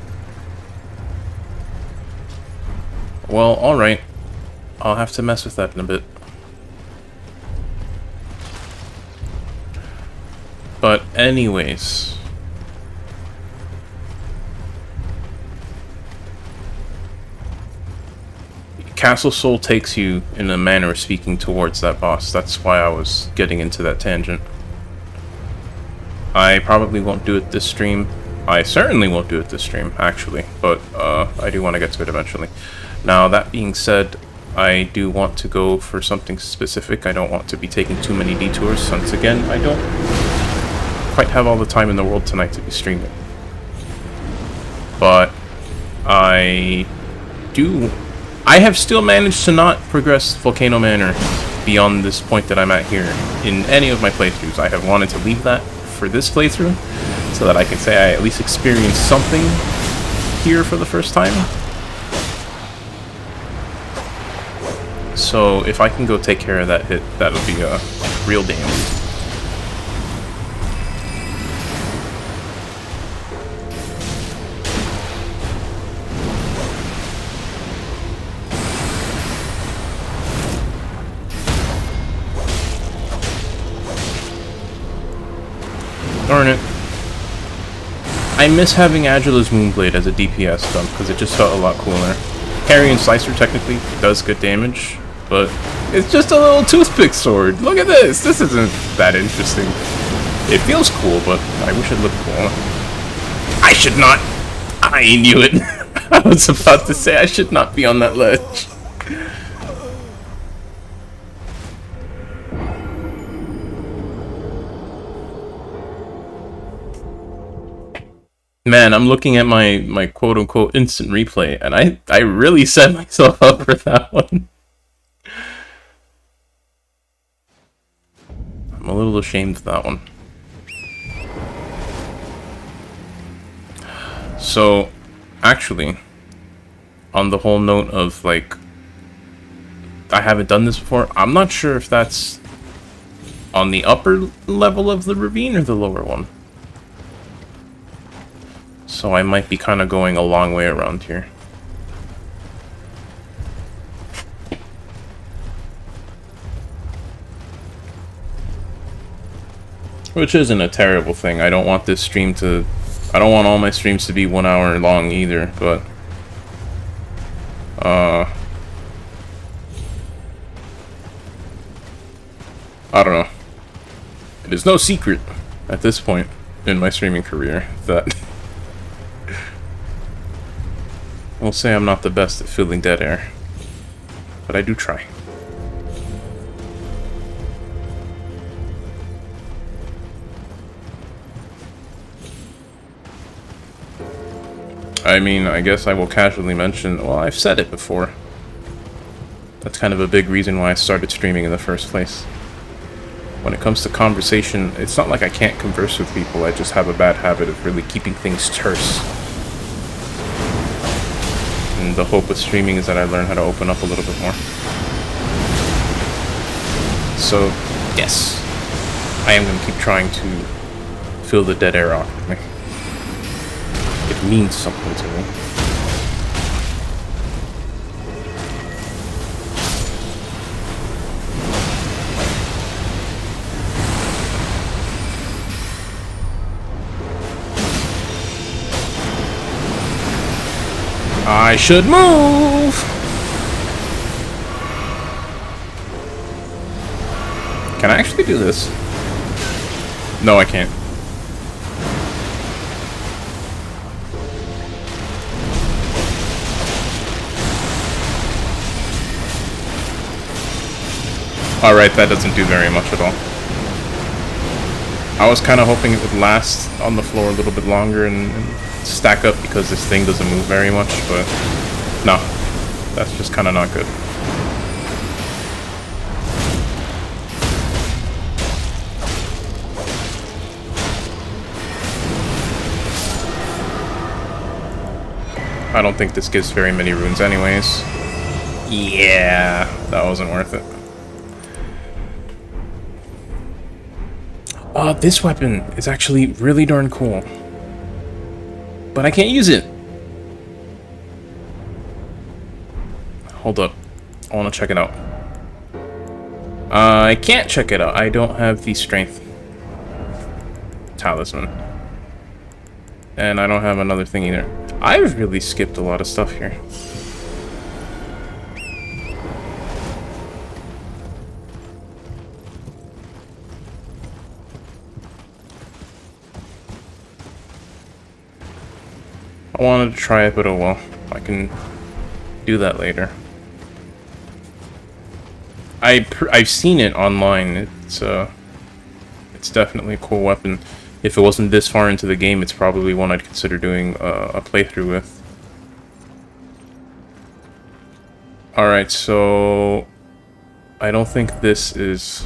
Well, alright. I'll have to mess with that in a bit. But anyways... Castle Soul takes you, in a manner of speaking, towards that boss. That's why I was getting into that tangent. I probably won't do it this stream. I certainly won't do it this stream, actually. But I do want to get to it eventually. Now, that being said, I do want to go for something specific. I don't want to be taking too many detours. Once again, I don't quite have all the time in the world tonight to be streaming. But I have still managed to not progress Volcano Manor beyond this point that I'm at here in any of my playthroughs. I have wanted to leave that for this playthrough so that I can say I at least experienced something here for the first time. So if I can go take care of that hit, that'll be a real damn. Darn it. I miss having Agil's Moonblade as a DPS gun because it just felt a lot cooler. Carrion Slicer technically does good damage, but it's just a little toothpick sword. Look at this! This isn't that interesting. It feels cool, but I wish it looked cool. I should not! I knew it! I was about to say I should not be on that ledge. Man, I'm looking at my quote-unquote instant replay, and I really set myself up for that one. I'm a little ashamed of that one. So, actually, on the whole note of, like, I haven't done this before, I'm not sure if that's on the upper level of the ravine or the lower one. So I might be kind of going a long way around here. Which isn't a terrible thing. I don't want this stream to... I don't want all my streams to be 1 hour long either, but... I don't know. It is no secret at this point in my streaming career that... We'll say I'm not the best at filling dead air, but I do try. I mean, I guess I will casually mention, well, I've said it before. That's kind of a big reason why I started streaming in the first place. When it comes to conversation, it's not like I can't converse with people, I just have a bad habit of really keeping things terse. And the hope with streaming is that I learn how to open up a little bit more. So, yes, I am going to keep trying to fill the dead air awkwardly. It means something to me. I should move! Can I actually do this? No, I can't. Alright, that doesn't do very much at all. I was kind of hoping it would last on the floor a little bit longer and stack up because this thing doesn't move very much, but no, that's just kind of not good. I don't think this gives very many runes anyways. Yeah, that wasn't worth it. This weapon is actually really darn cool. But I can't use it. Hold up. I want to check it out. I can't check it out. I don't have the strength talisman. And I don't have another thing either. I've really skipped a lot of stuff here. I wanted to try it, but oh well. I can do that later. I've seen it online. It's definitely a cool weapon. If it wasn't this far into the game, it's probably one I'd consider doing a playthrough with. Alright, so I don't think this is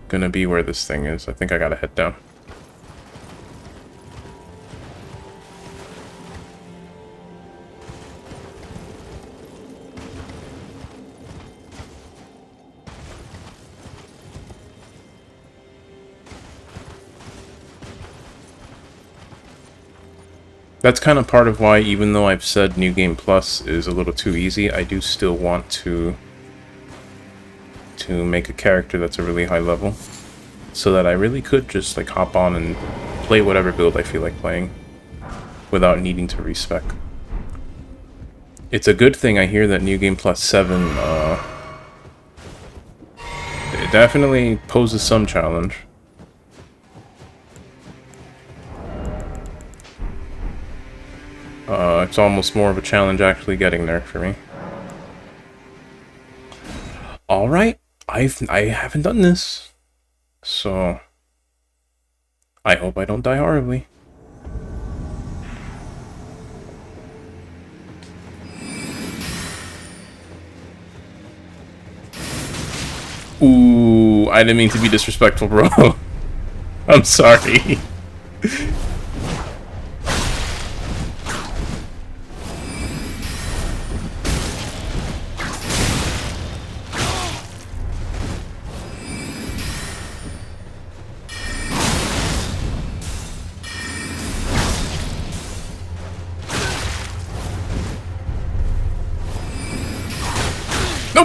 gonna be where this thing is. I think I gotta head down. That's kind of part of why, even though I've said New Game Plus is a little too easy, I do still want to make a character that's a really high level, so that I really could just like hop on and play whatever build I feel like playing, without needing to respec. It's a good thing I hear that New Game Plus 7, it definitely poses some challenge. It's almost more of a challenge actually getting there for me. Alright, I haven't done this, so I hope I don't die horribly. Ooh, I didn't mean to be disrespectful, bro. I'm sorry. No,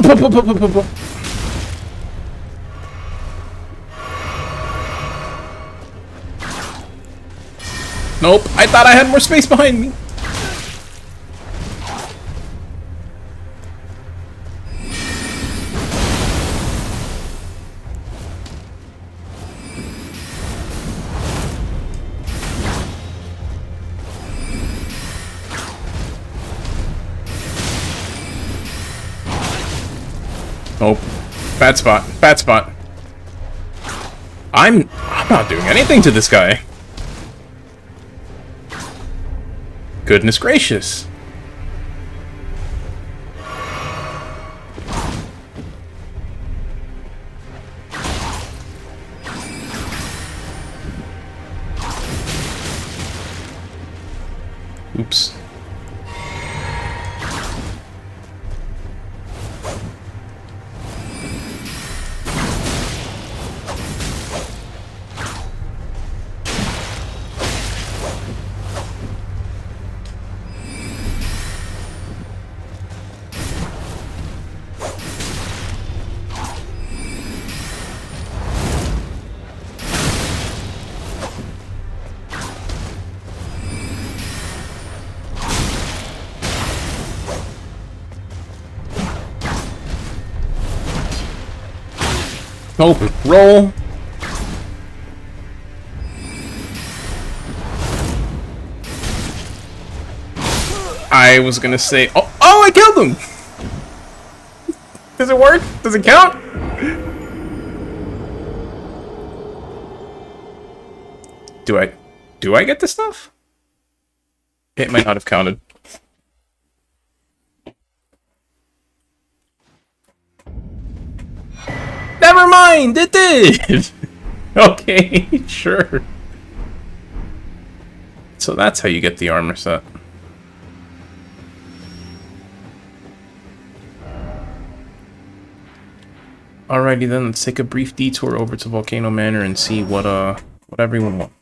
Nope, I thought I had more space behind me. Nope. Bad spot. Bad spot. I'm not doing anything to this guy. Goodness gracious. Oops. Nope. Roll. I was gonna say, oh, I killed him! Does it work? Does it count? Do I get this stuff? It might not have counted. Never mind, it did! Okay, sure. So that's how you get the armor set. Alrighty then, let's take a brief detour over to Volcano Manor and see what everyone wants.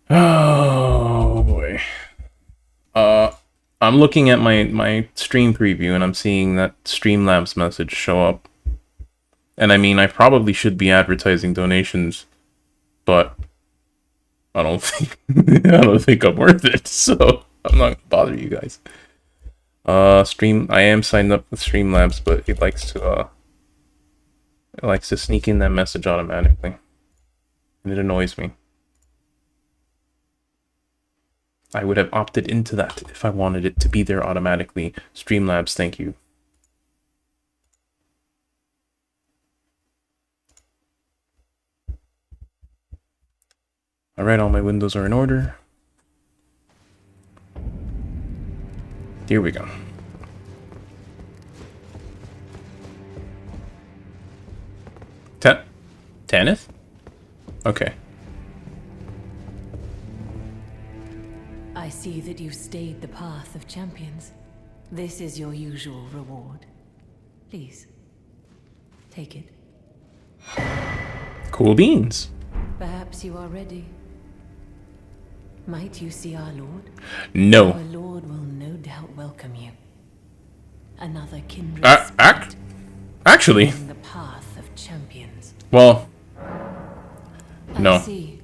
Oh boy. I'm looking at my stream preview and I'm seeing that Streamlabs message show up. And I mean, I probably should be advertising donations, but I don't think I don't think I'm worth it, so I'm not gonna bother you guys. I am signed up with Streamlabs, but it likes to sneak in that message automatically. And it annoys me. I would have opted into that if I wanted it to be there automatically. Streamlabs, thank you. Alright, all my windows are in order. Here we go. Tanith? Okay. I see that you stayed the path of champions. This is your usual reward. Please, take it. Cool beans. Perhaps you are ready. Might you see our Lord? No. Our Lord will no doubt welcome you. Another kindred Actually, in the path of champions. well, I no. see.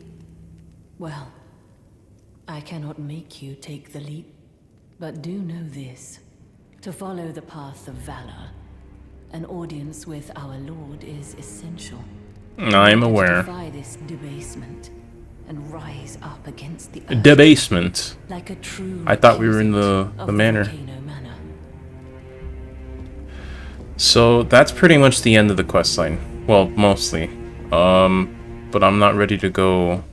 Well, I cannot make you take the leap, but do know this. To follow the path of valor, an audience with our Lord is essential. I'm To aware. defy this debasement and rise up against the earth Debasement. like a true I thought we were in representative the of manor. Volcano Manor. So that's pretty much the end of the quest line. Well, mostly. But I'm not ready to go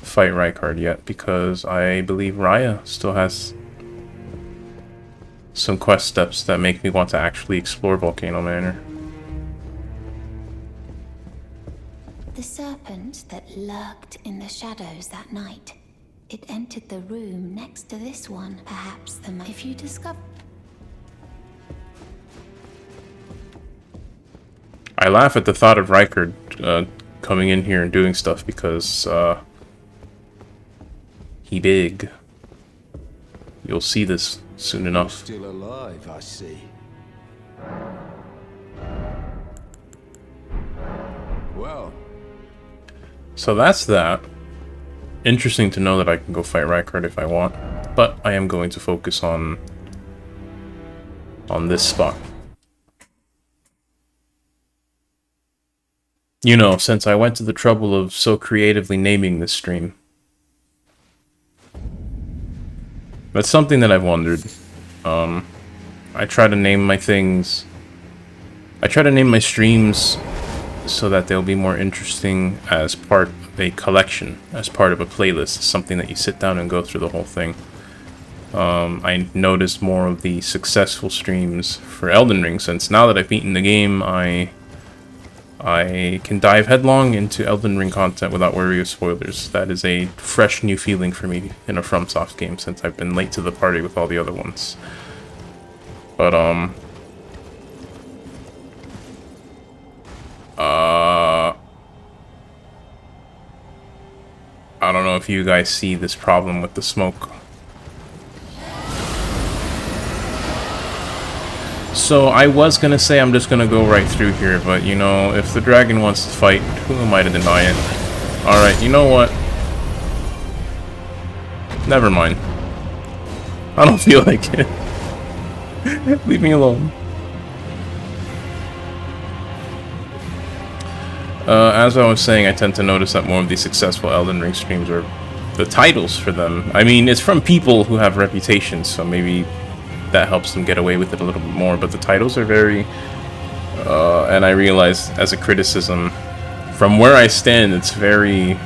fight Rykard yet because I believe Raya still has some quest steps that make me want to actually explore Volcano Manor. The serpent that lurked in the shadows that night. It entered the room next to this one. Perhaps if you discover... I laugh at the thought of Rykard coming in here and doing stuff because he big. You'll see this soon enough. Still alive, I see. Well, So that's that. Interesting to know that I can go fight Rykard if I want, but I am going to focus on this spot. You know, since I went to the trouble of so creatively naming this stream. That's something that I've wondered. I try to name my things... I try to name my streams so that they'll be more interesting as part of a collection, as part of a playlist, something that you sit down and go through the whole thing. I noticed more of the successful streams for Elden Ring, since now that I've beaten the game, I can dive headlong into Elden Ring content without worry of spoilers. That is a fresh new feeling for me in a FromSoft game, since I've been late to the party with all the other ones. But, I don't know if you guys see this problem with the smoke. So I was gonna say I'm just gonna go right through here, but you know, if the dragon wants to fight, who am I to deny it? Alright, you know what? Never mind. I don't feel like it. Leave me alone. As I was saying, I tend to notice that more of these successful Elden Ring streams are the titles for them. I mean, it's from people who have reputations, so maybe that helps them get away with it a little bit more, but the titles are very... and I realize, as a criticism, from where I stand, it's very...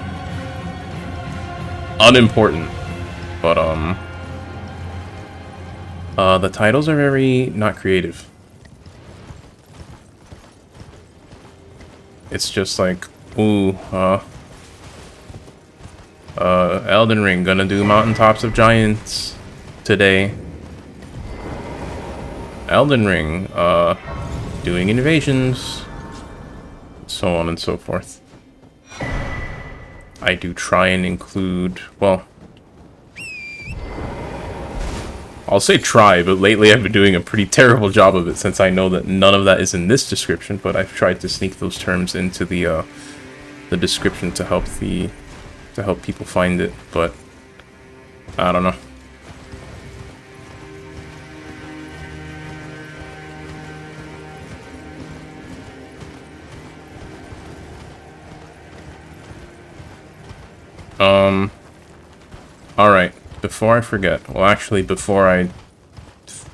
unimportant. But, the titles are very not creative. It's just like, ooh, Elden Ring, gonna do Mountaintops of Giants today. Elden Ring, doing invasions, so on and so forth. I do try and include, well, I'll say try, but lately I've been doing a pretty terrible job of it since I know that none of that is in this description, but I've tried to sneak those terms into the description to help people find it, but I don't know. Alright, before I forget, well actually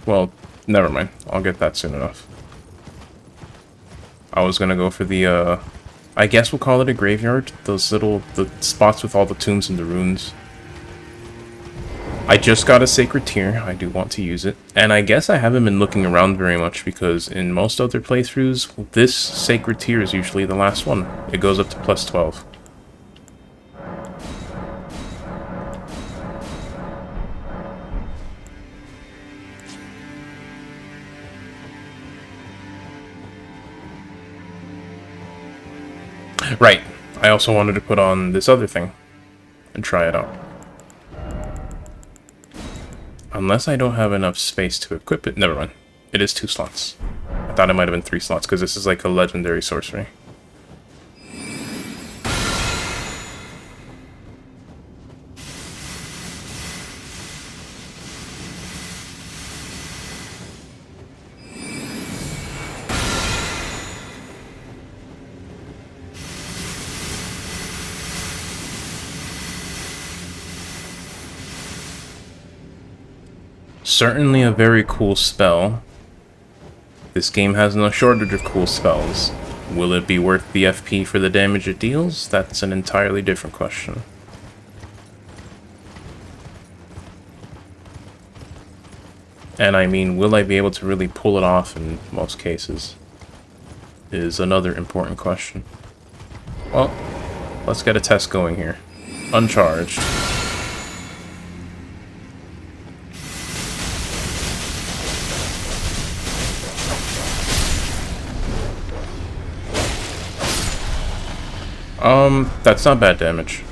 well, never mind, I'll get that soon enough. I was gonna go for the, I guess we'll call it a graveyard, the spots with all the tombs and the runes. I just got a sacred tier, I do want to use it, and I guess I haven't been looking around very much because in most other playthroughs, this sacred tier is usually the last one. It goes up to plus 12. Right, I also wanted to put on this other thing and try it out. Unless I don't have enough space to equip it. Never mind. It is 2 slots. I thought it might have been 3 slots because this is like a legendary sorcery. Certainly a very cool spell. This game has no shortage of cool spells. Will it be worth the FP for the damage it deals? That's an entirely different question. And I mean, will I be able to really pull it off in most cases? Is another important question. Well, let's get a test going here. Uncharged. That's not bad damage.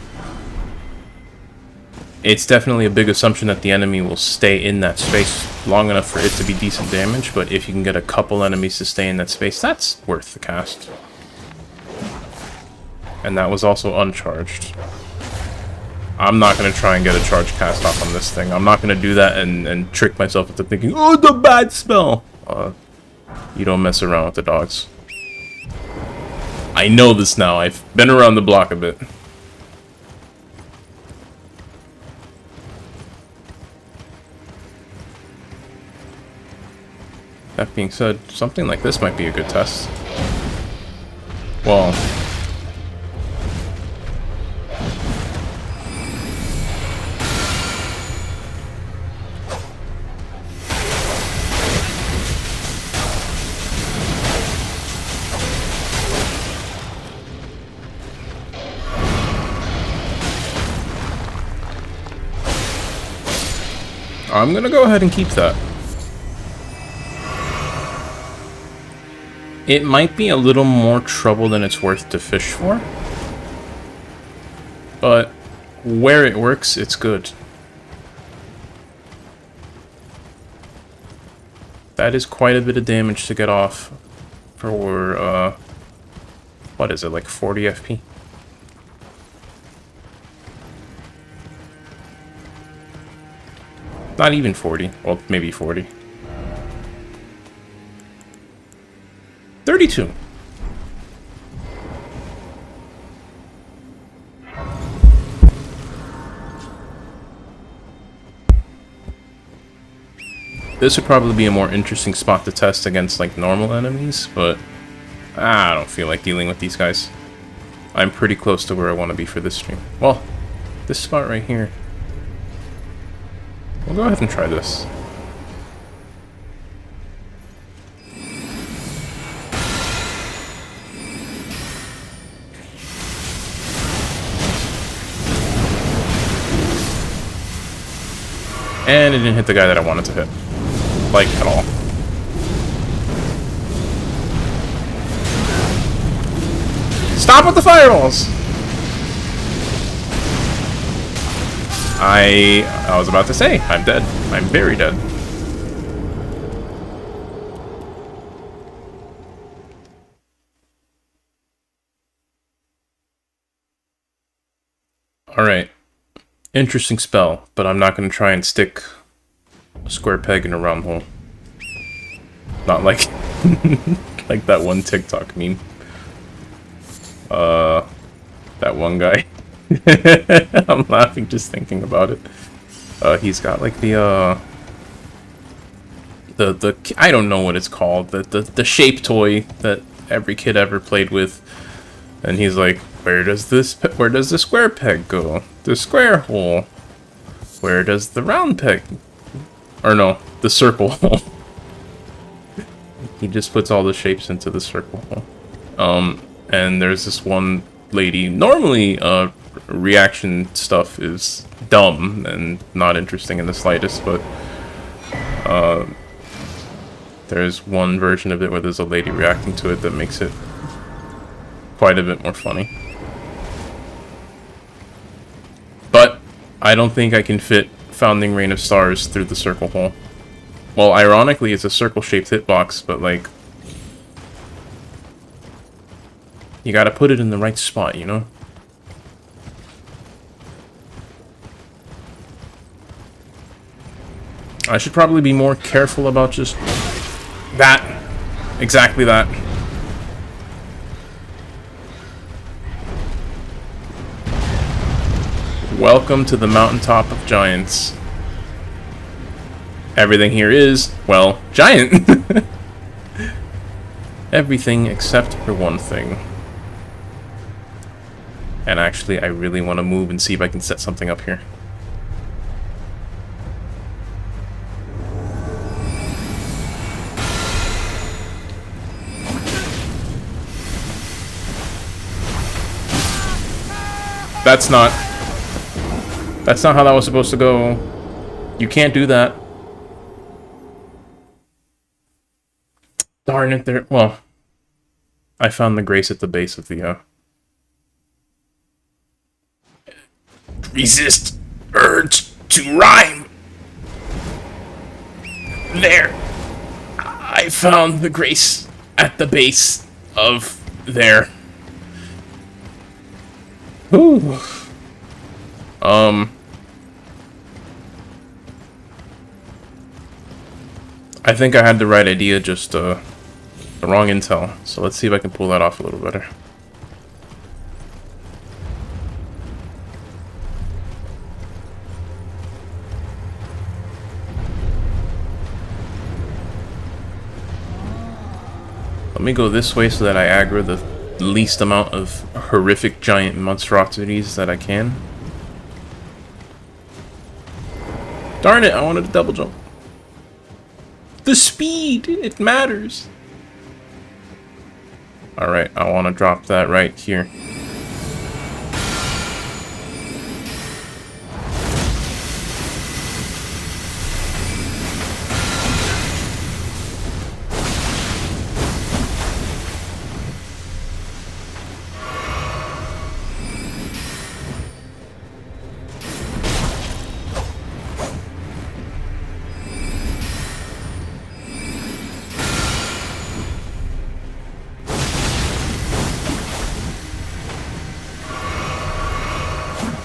It's definitely a big assumption that the enemy will stay in that space long enough for it to be decent damage, but if you can get a couple enemies to stay in that space, that's worth the cast. And that was also uncharged. I'm not going to try and get a charge cast off on this thing. I'm not going to do that and trick myself into thinking, oh, the bad spell! You don't mess around with the dogs. I know this now. I've been around the block a bit. That being said, something like this might be a good test. Well... I'm gonna go ahead and keep that. It might be a little more trouble than it's worth to fish for, but where it works, it's good. That is quite a bit of damage to get off for, what is it, like 40 FP? Not even 40. Well, maybe 40. 32. This would probably be a more interesting spot to test against, like, normal enemies, but I don't feel like dealing with these guys. I'm pretty close to where I want to be for this stream. Well, this spot right here. We'll go ahead and try this. And it didn't hit the guy that I wanted to hit. Like, at all. Stop with the fireballs! I was about to say, I'm dead. I'm very dead. Alright. Interesting spell, but I'm not going to try and stick a square peg in a round hole. Not like like that one TikTok meme. That one guy. I'm laughing just thinking about it. He's got like the I don't know what it's called, the shape toy that every kid ever played with, and he's like, where does the square peg go? The square hole. Where does the round peg? Or no, the circle hole. He just puts all the shapes into the circle hole. And there's this one lady. Normally, reaction stuff is dumb and not interesting in the slightest, but there's one version of it where there's a lady reacting to it that makes it quite a bit more funny. But I don't think I can fit Founding Rain of Stars through the circle hole. Well, ironically, it's a circle-shaped hitbox, but like, you gotta put it in the right spot, you know? I should probably be more careful about just that. Exactly that. Welcome to the mountaintop of giants. Everything here is, well, giant. Everything except for one thing. And actually, I really want to move and see if I can set something up here. That's not how that was supposed to go. You can't do that. Darn it, there. Well, I found the grace at the base of the, resist urge to rhyme. There. I found the grace at the base of there. Whew. I think I had the right idea, just, the wrong intel. So let's see if I can pull that off a little better. Let me go this way so that I aggro the least amount of horrific giant monstrosities that I can. Darn it, I wanted to double jump. The speed, it matters. Alright, I want to drop that right here.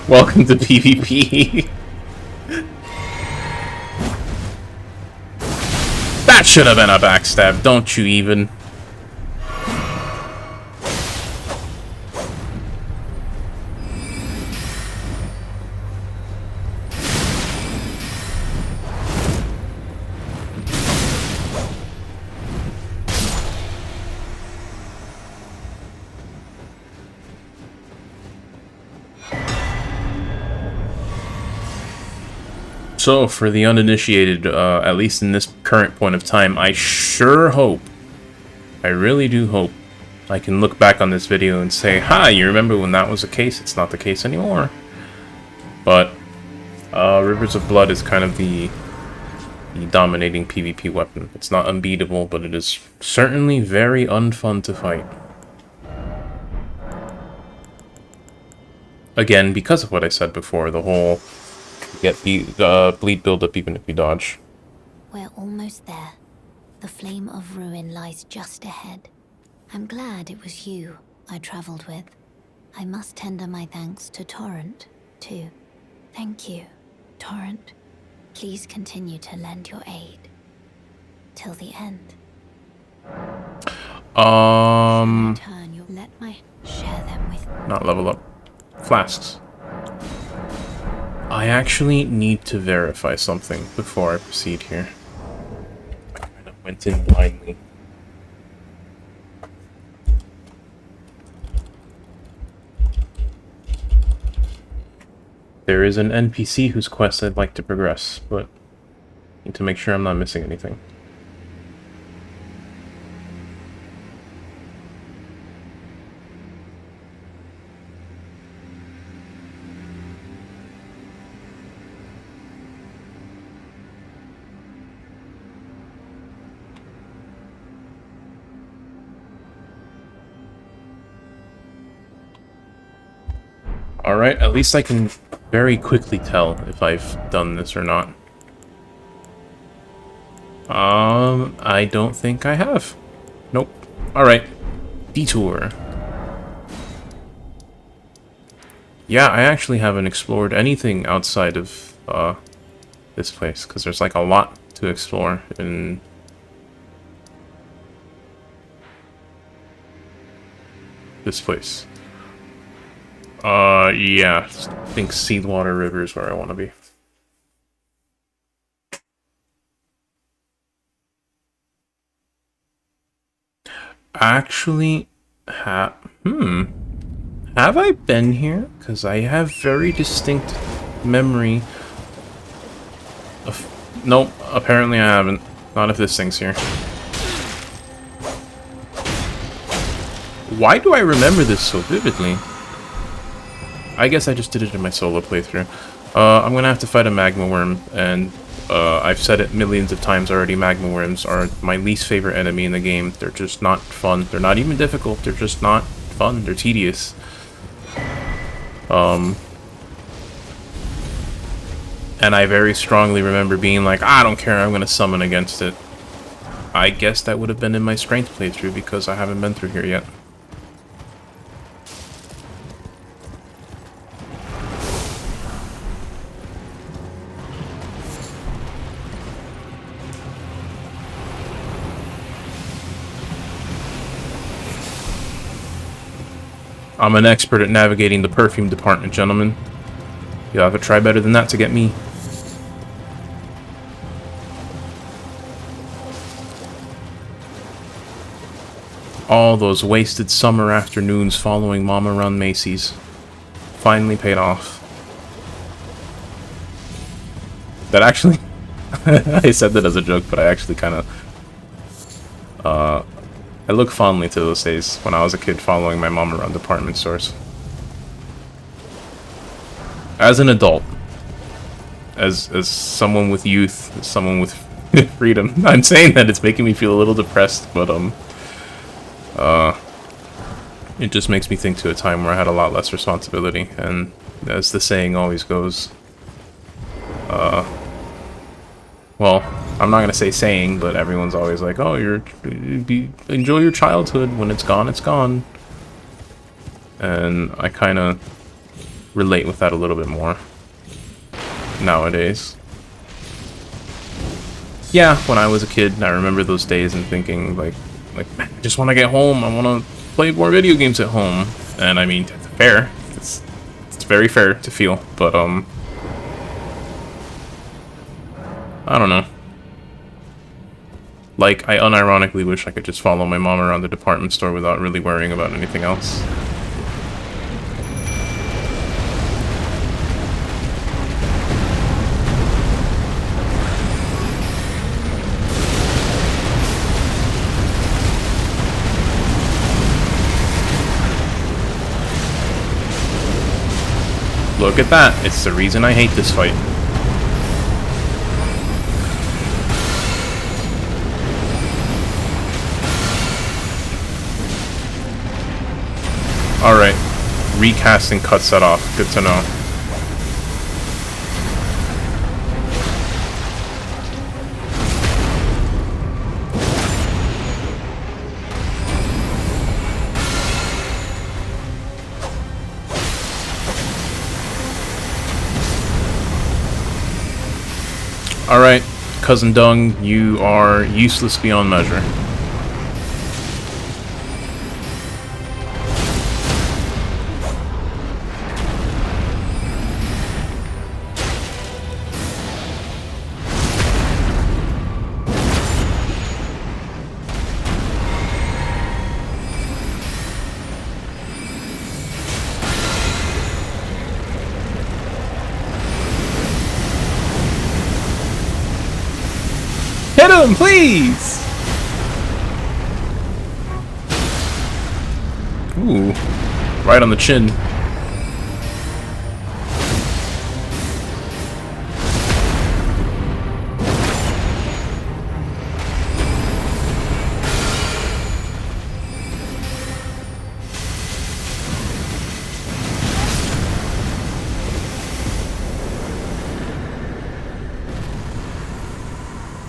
Welcome to PvP. That should have been a backstab, don't you even? So, for the uninitiated, at least in this current point of time, I sure hope, I really do hope, I can look back on this video and say, "Hi, you remember when that was the case? It's not the case anymore." But, Rivers of Blood is kind of the dominating PvP weapon. It's not unbeatable, but it is certainly very unfun to fight. Again, because of what I said before, the whole bleed buildup even if you dodge. We're almost there. The flame of ruin lies just ahead. I'm glad it was you I traveled with. I must tender my thanks to Torrent, too. Thank you, Torrent. Please continue to lend your aid. Till the end. Turn your let my share them with not level up. Flasks. I actually need to verify something before I proceed here. I kind of went in blindly. There is an NPC whose quest I'd like to progress, but I need to make sure I'm not missing anything. Alright, at least I can very quickly tell if I've done this or not. I don't think I have. Nope. Alright. Detour. Yeah, I actually haven't explored anything outside of, this place, because there's, like, a lot to explore in... this place. Yeah, I think Seedwater River is where I want to be. Actually, have I been here? Because I have very distinct memory of... Nope, apparently I haven't. Not if this thing's here. Why do I remember this so vividly? I guess I just did it in my solo playthrough. I'm gonna have to fight a magma worm, and I've said it millions of times already, magma worms are my least favorite enemy in the game. They're just not fun. They're not even difficult, they're just not fun. They're tedious. And I very strongly remember being like, I don't care, I'm gonna summon against it. I guess that would have been in my strength playthrough, because I haven't been through here yet. I'm an expert at navigating the perfume department, gentlemen. You'll have to try better than that to get me. All those wasted summer afternoons following Mom around Macy's finally paid off. That actually... I said that as a joke, but I actually kind of... I look fondly to those days when I was a kid following my mom around department stores. As an adult, as someone with youth, as someone with freedom, I'm saying that it's making me feel a little depressed, but it just makes me think to a time where I had a lot less responsibility, and as the saying always goes, well, I'm not gonna say saying, but everyone's always like, oh, enjoy your childhood. When it's gone, it's gone. And I kind of relate with that a little bit more nowadays. Yeah, when I was a kid, I remember those days and thinking, like, man, I just want to get home. I want to play more video games at home. And I mean, it's fair. It's very fair to feel, but I don't know. Like, I unironically wish I could just follow my mom around the department store without really worrying about anything else. Look at that. It's the reason I hate this fight. Alright. Recasting cuts that off. Good to know. Alright, Cousin Dung, you are useless beyond measure. Hit him, please! Ooh, right on the chin.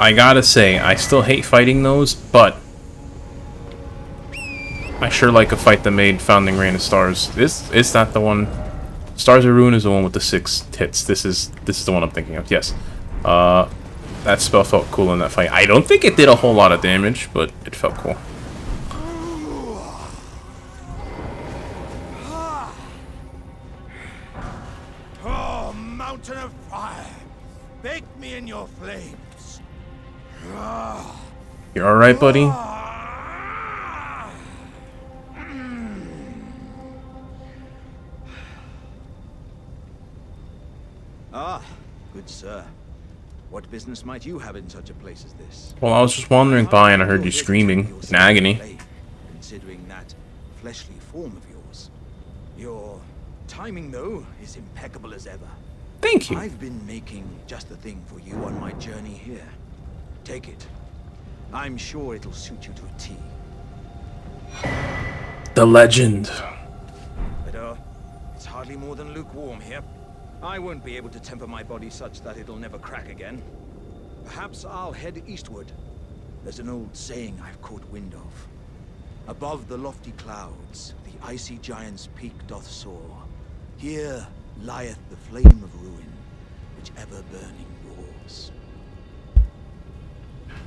I gotta say, I still hate fighting those, but I sure like a fight that made Founding Rain of Stars. Is that the one? Stars of Ruin is the one with the 6 hits. This is the one I'm thinking of. Yes. That spell felt cool in that fight. I don't think it did a whole lot of damage, but it felt cool. Oh, mountain of fire! Bake me in your flames! You're alright, buddy? Ah, good sir. What business might you have in such a place as this? Well, I was just wandering by and I heard you screaming in agony. Considering that fleshly form of yours. Your timing, though, is impeccable as ever. Thank you. I've been making just the thing for you on my journey here. Take it. I'm sure it'll suit you to a T. The legend. But, it's hardly more than lukewarm here. I won't be able to temper my body such that it'll never crack again. Perhaps I'll head eastward. There's an old saying I've caught wind of. Above the lofty clouds, the icy giant's peak doth soar. Here lieth the flame of ruin, which ever burning roars.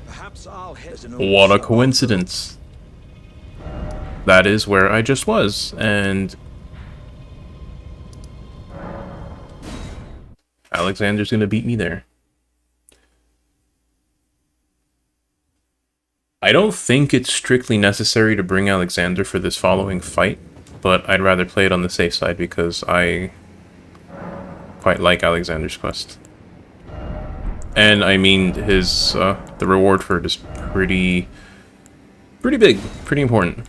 Perhaps I'll head. What a coincidence. That is where I just was, and Alexander's gonna beat me there. I don't think it's strictly necessary to bring Alexander for this following fight, but I'd rather play it on the safe side because I quite like Alexander's quest. And I mean, his the reward for it is pretty big, pretty important.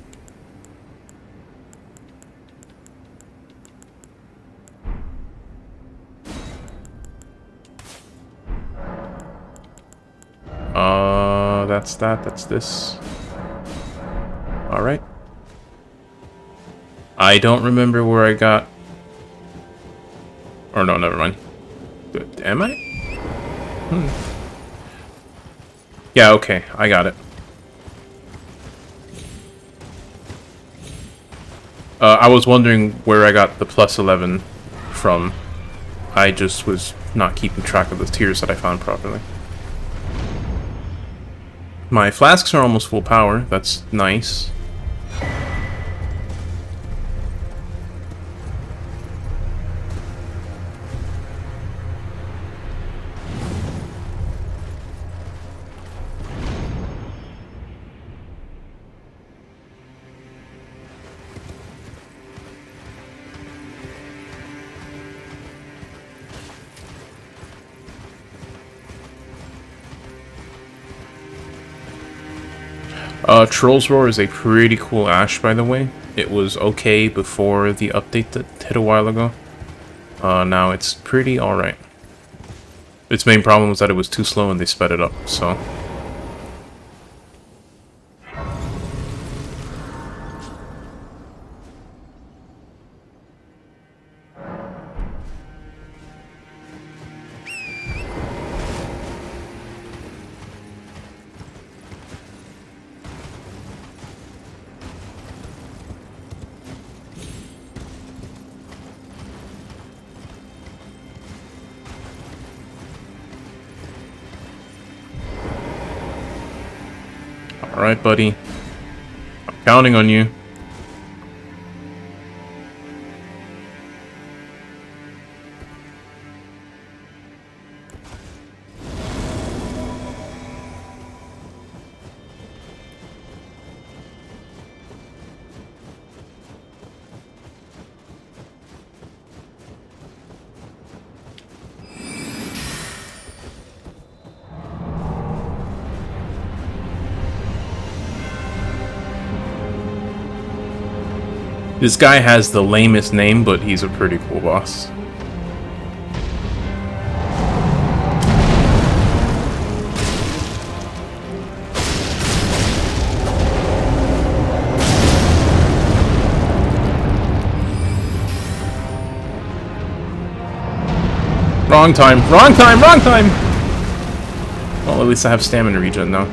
That's this. Alright. I don't remember where I got... Or no, never mind. Am I? Yeah, okay, I got it. I was wondering where I got the plus 11 from. I just was not keeping track of the tiers that I found properly. My flasks are almost full power, that's nice. Troll's Roar is a pretty cool Ash, by the way. It was okay before the update that hit a while ago. Now it's pretty alright. Its main problem was that it was too slow and they sped it up, so... Alright, buddy. I'm counting on you. This guy has the lamest name, but he's a pretty cool boss. Wrong time, wrong time, wrong time! Well, at least I have stamina regen now.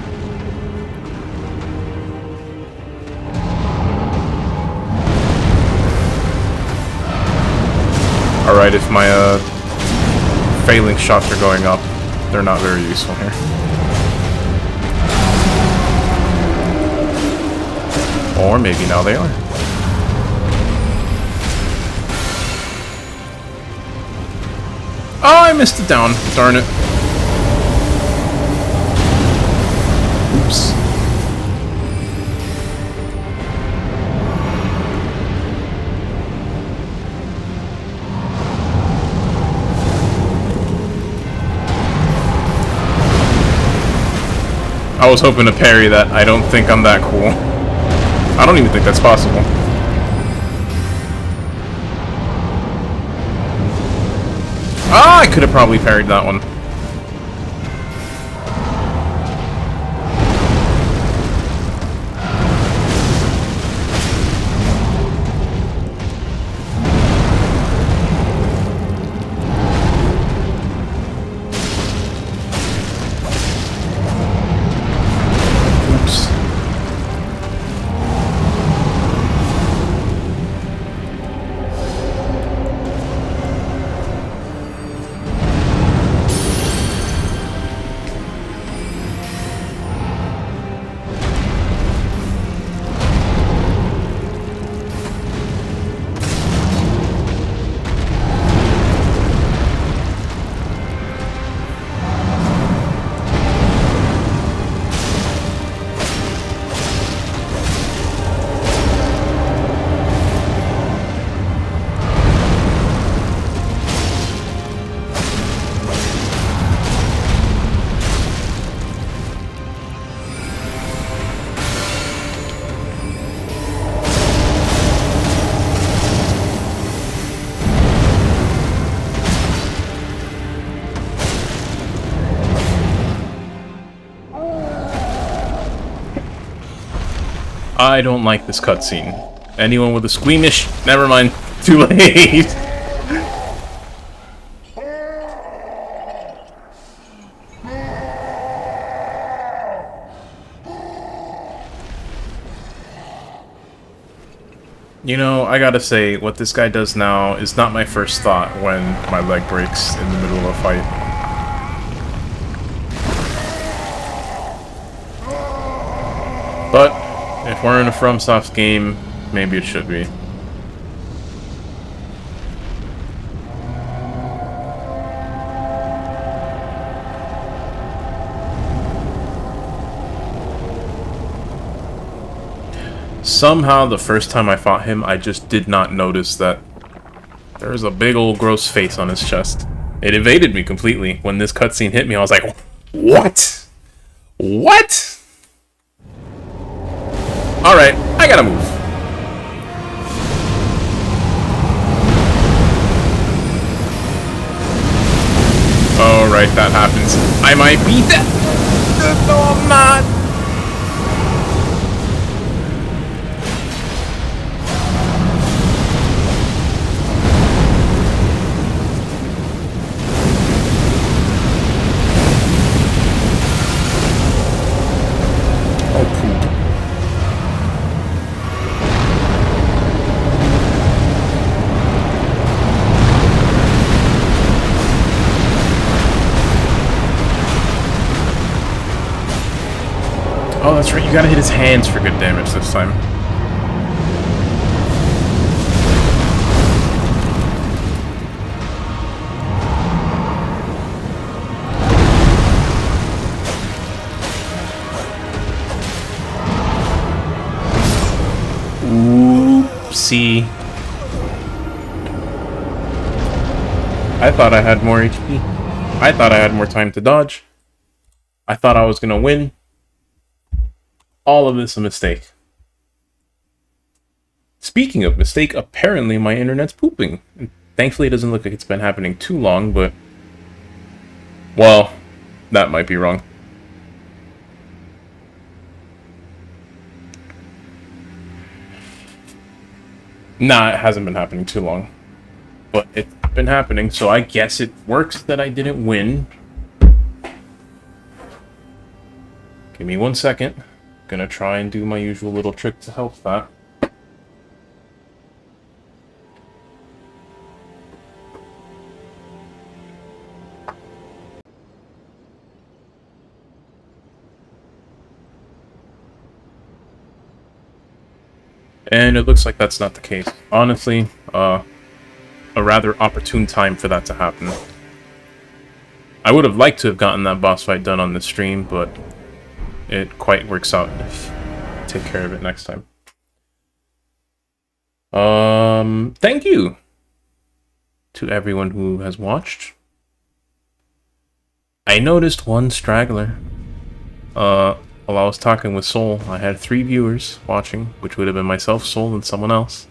Alright, if my failing shots are going up, they're not very useful here. Or maybe now they are. Oh, I missed it down. Darn it. Oops. I was hoping to parry that. I don't think I'm that cool. I don't even think that's possible. Ah, I could have probably parried that one. I don't like this cutscene. Anyone with a squeamish? Never mind. Too late. You know, I gotta say, what this guy does now is not my first thought when my leg breaks in the middle of a fight. But if we're in a FromSoft game, maybe it should be. Somehow, the first time I fought him, I just did not notice that there's a big old gross face on his chest. It evaded me completely. When this cutscene hit me, I was like, what? What? Alright, I gotta move. Alright, that happens. I might be dead. No, I'm not. Oh, that's right. You gotta hit his hands for good damage this time. Oopsie. I thought I had more HP. I thought I had more time to dodge. I thought I was gonna win. All of this a mistake. Speaking of mistake, apparently my internet's pooping. Thankfully it doesn't look like it's been happening too long, but... well, that might be wrong. Nah, it hasn't been happening too long. But it's been happening, so I guess it works that I didn't win. Give me 1 second. Gonna try and do my usual little trick to help that. And it looks like that's not the case. Honestly, a rather opportune time for that to happen. I would have liked to have gotten that boss fight done on the stream, but it quite works out if I take care of it next time. Thank you to everyone who has watched. I noticed one straggler. While I was talking with Soul, I had 3 viewers watching, which would have been myself, Soul, and someone else.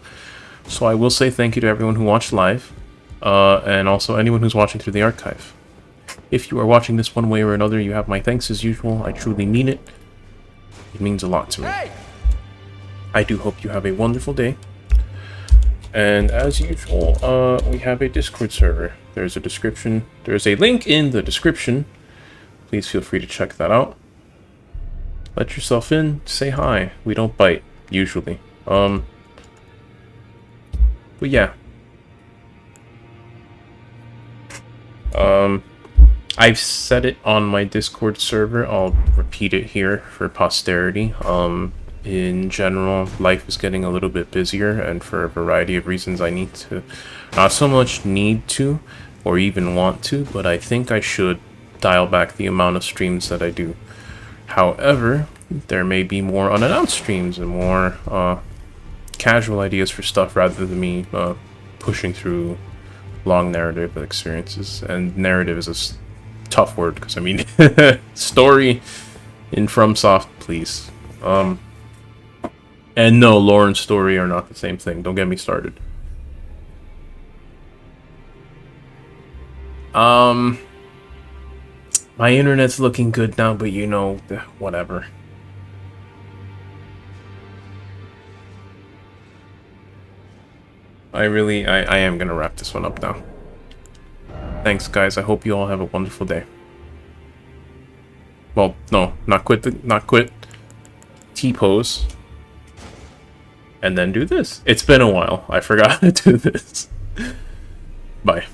So I will say thank you to everyone who watched live, and also anyone who's watching through the archive. If you are watching this one way or another, you have my thanks as usual. I truly mean it. It means a lot to me. I do hope you have a wonderful day. And as usual, we have a Discord server. There's a link in the description. Please feel free to check that out. Let yourself in, say hi. We don't bite, usually. But yeah. I've said it on my Discord server. I'll repeat it here for posterity. In general, life is getting a little bit busier, and for a variety of reasons I need to, not so much need to, or even want to, but I think I should dial back the amount of streams that I do. However, there may be more unannounced streams and more casual ideas for stuff rather than me pushing through long narrative experiences. And narrative is a tough word, because I mean, story in FromSoft, please. And no, lore and story are not the same thing. Don't get me started. My internet's looking good now, but you know, whatever. I am gonna wrap this one up now. Thanks, guys. I hope you all have a wonderful day. Well, no, not quit. T-pose. And then do this. It's been a while. I forgot to do this. Bye.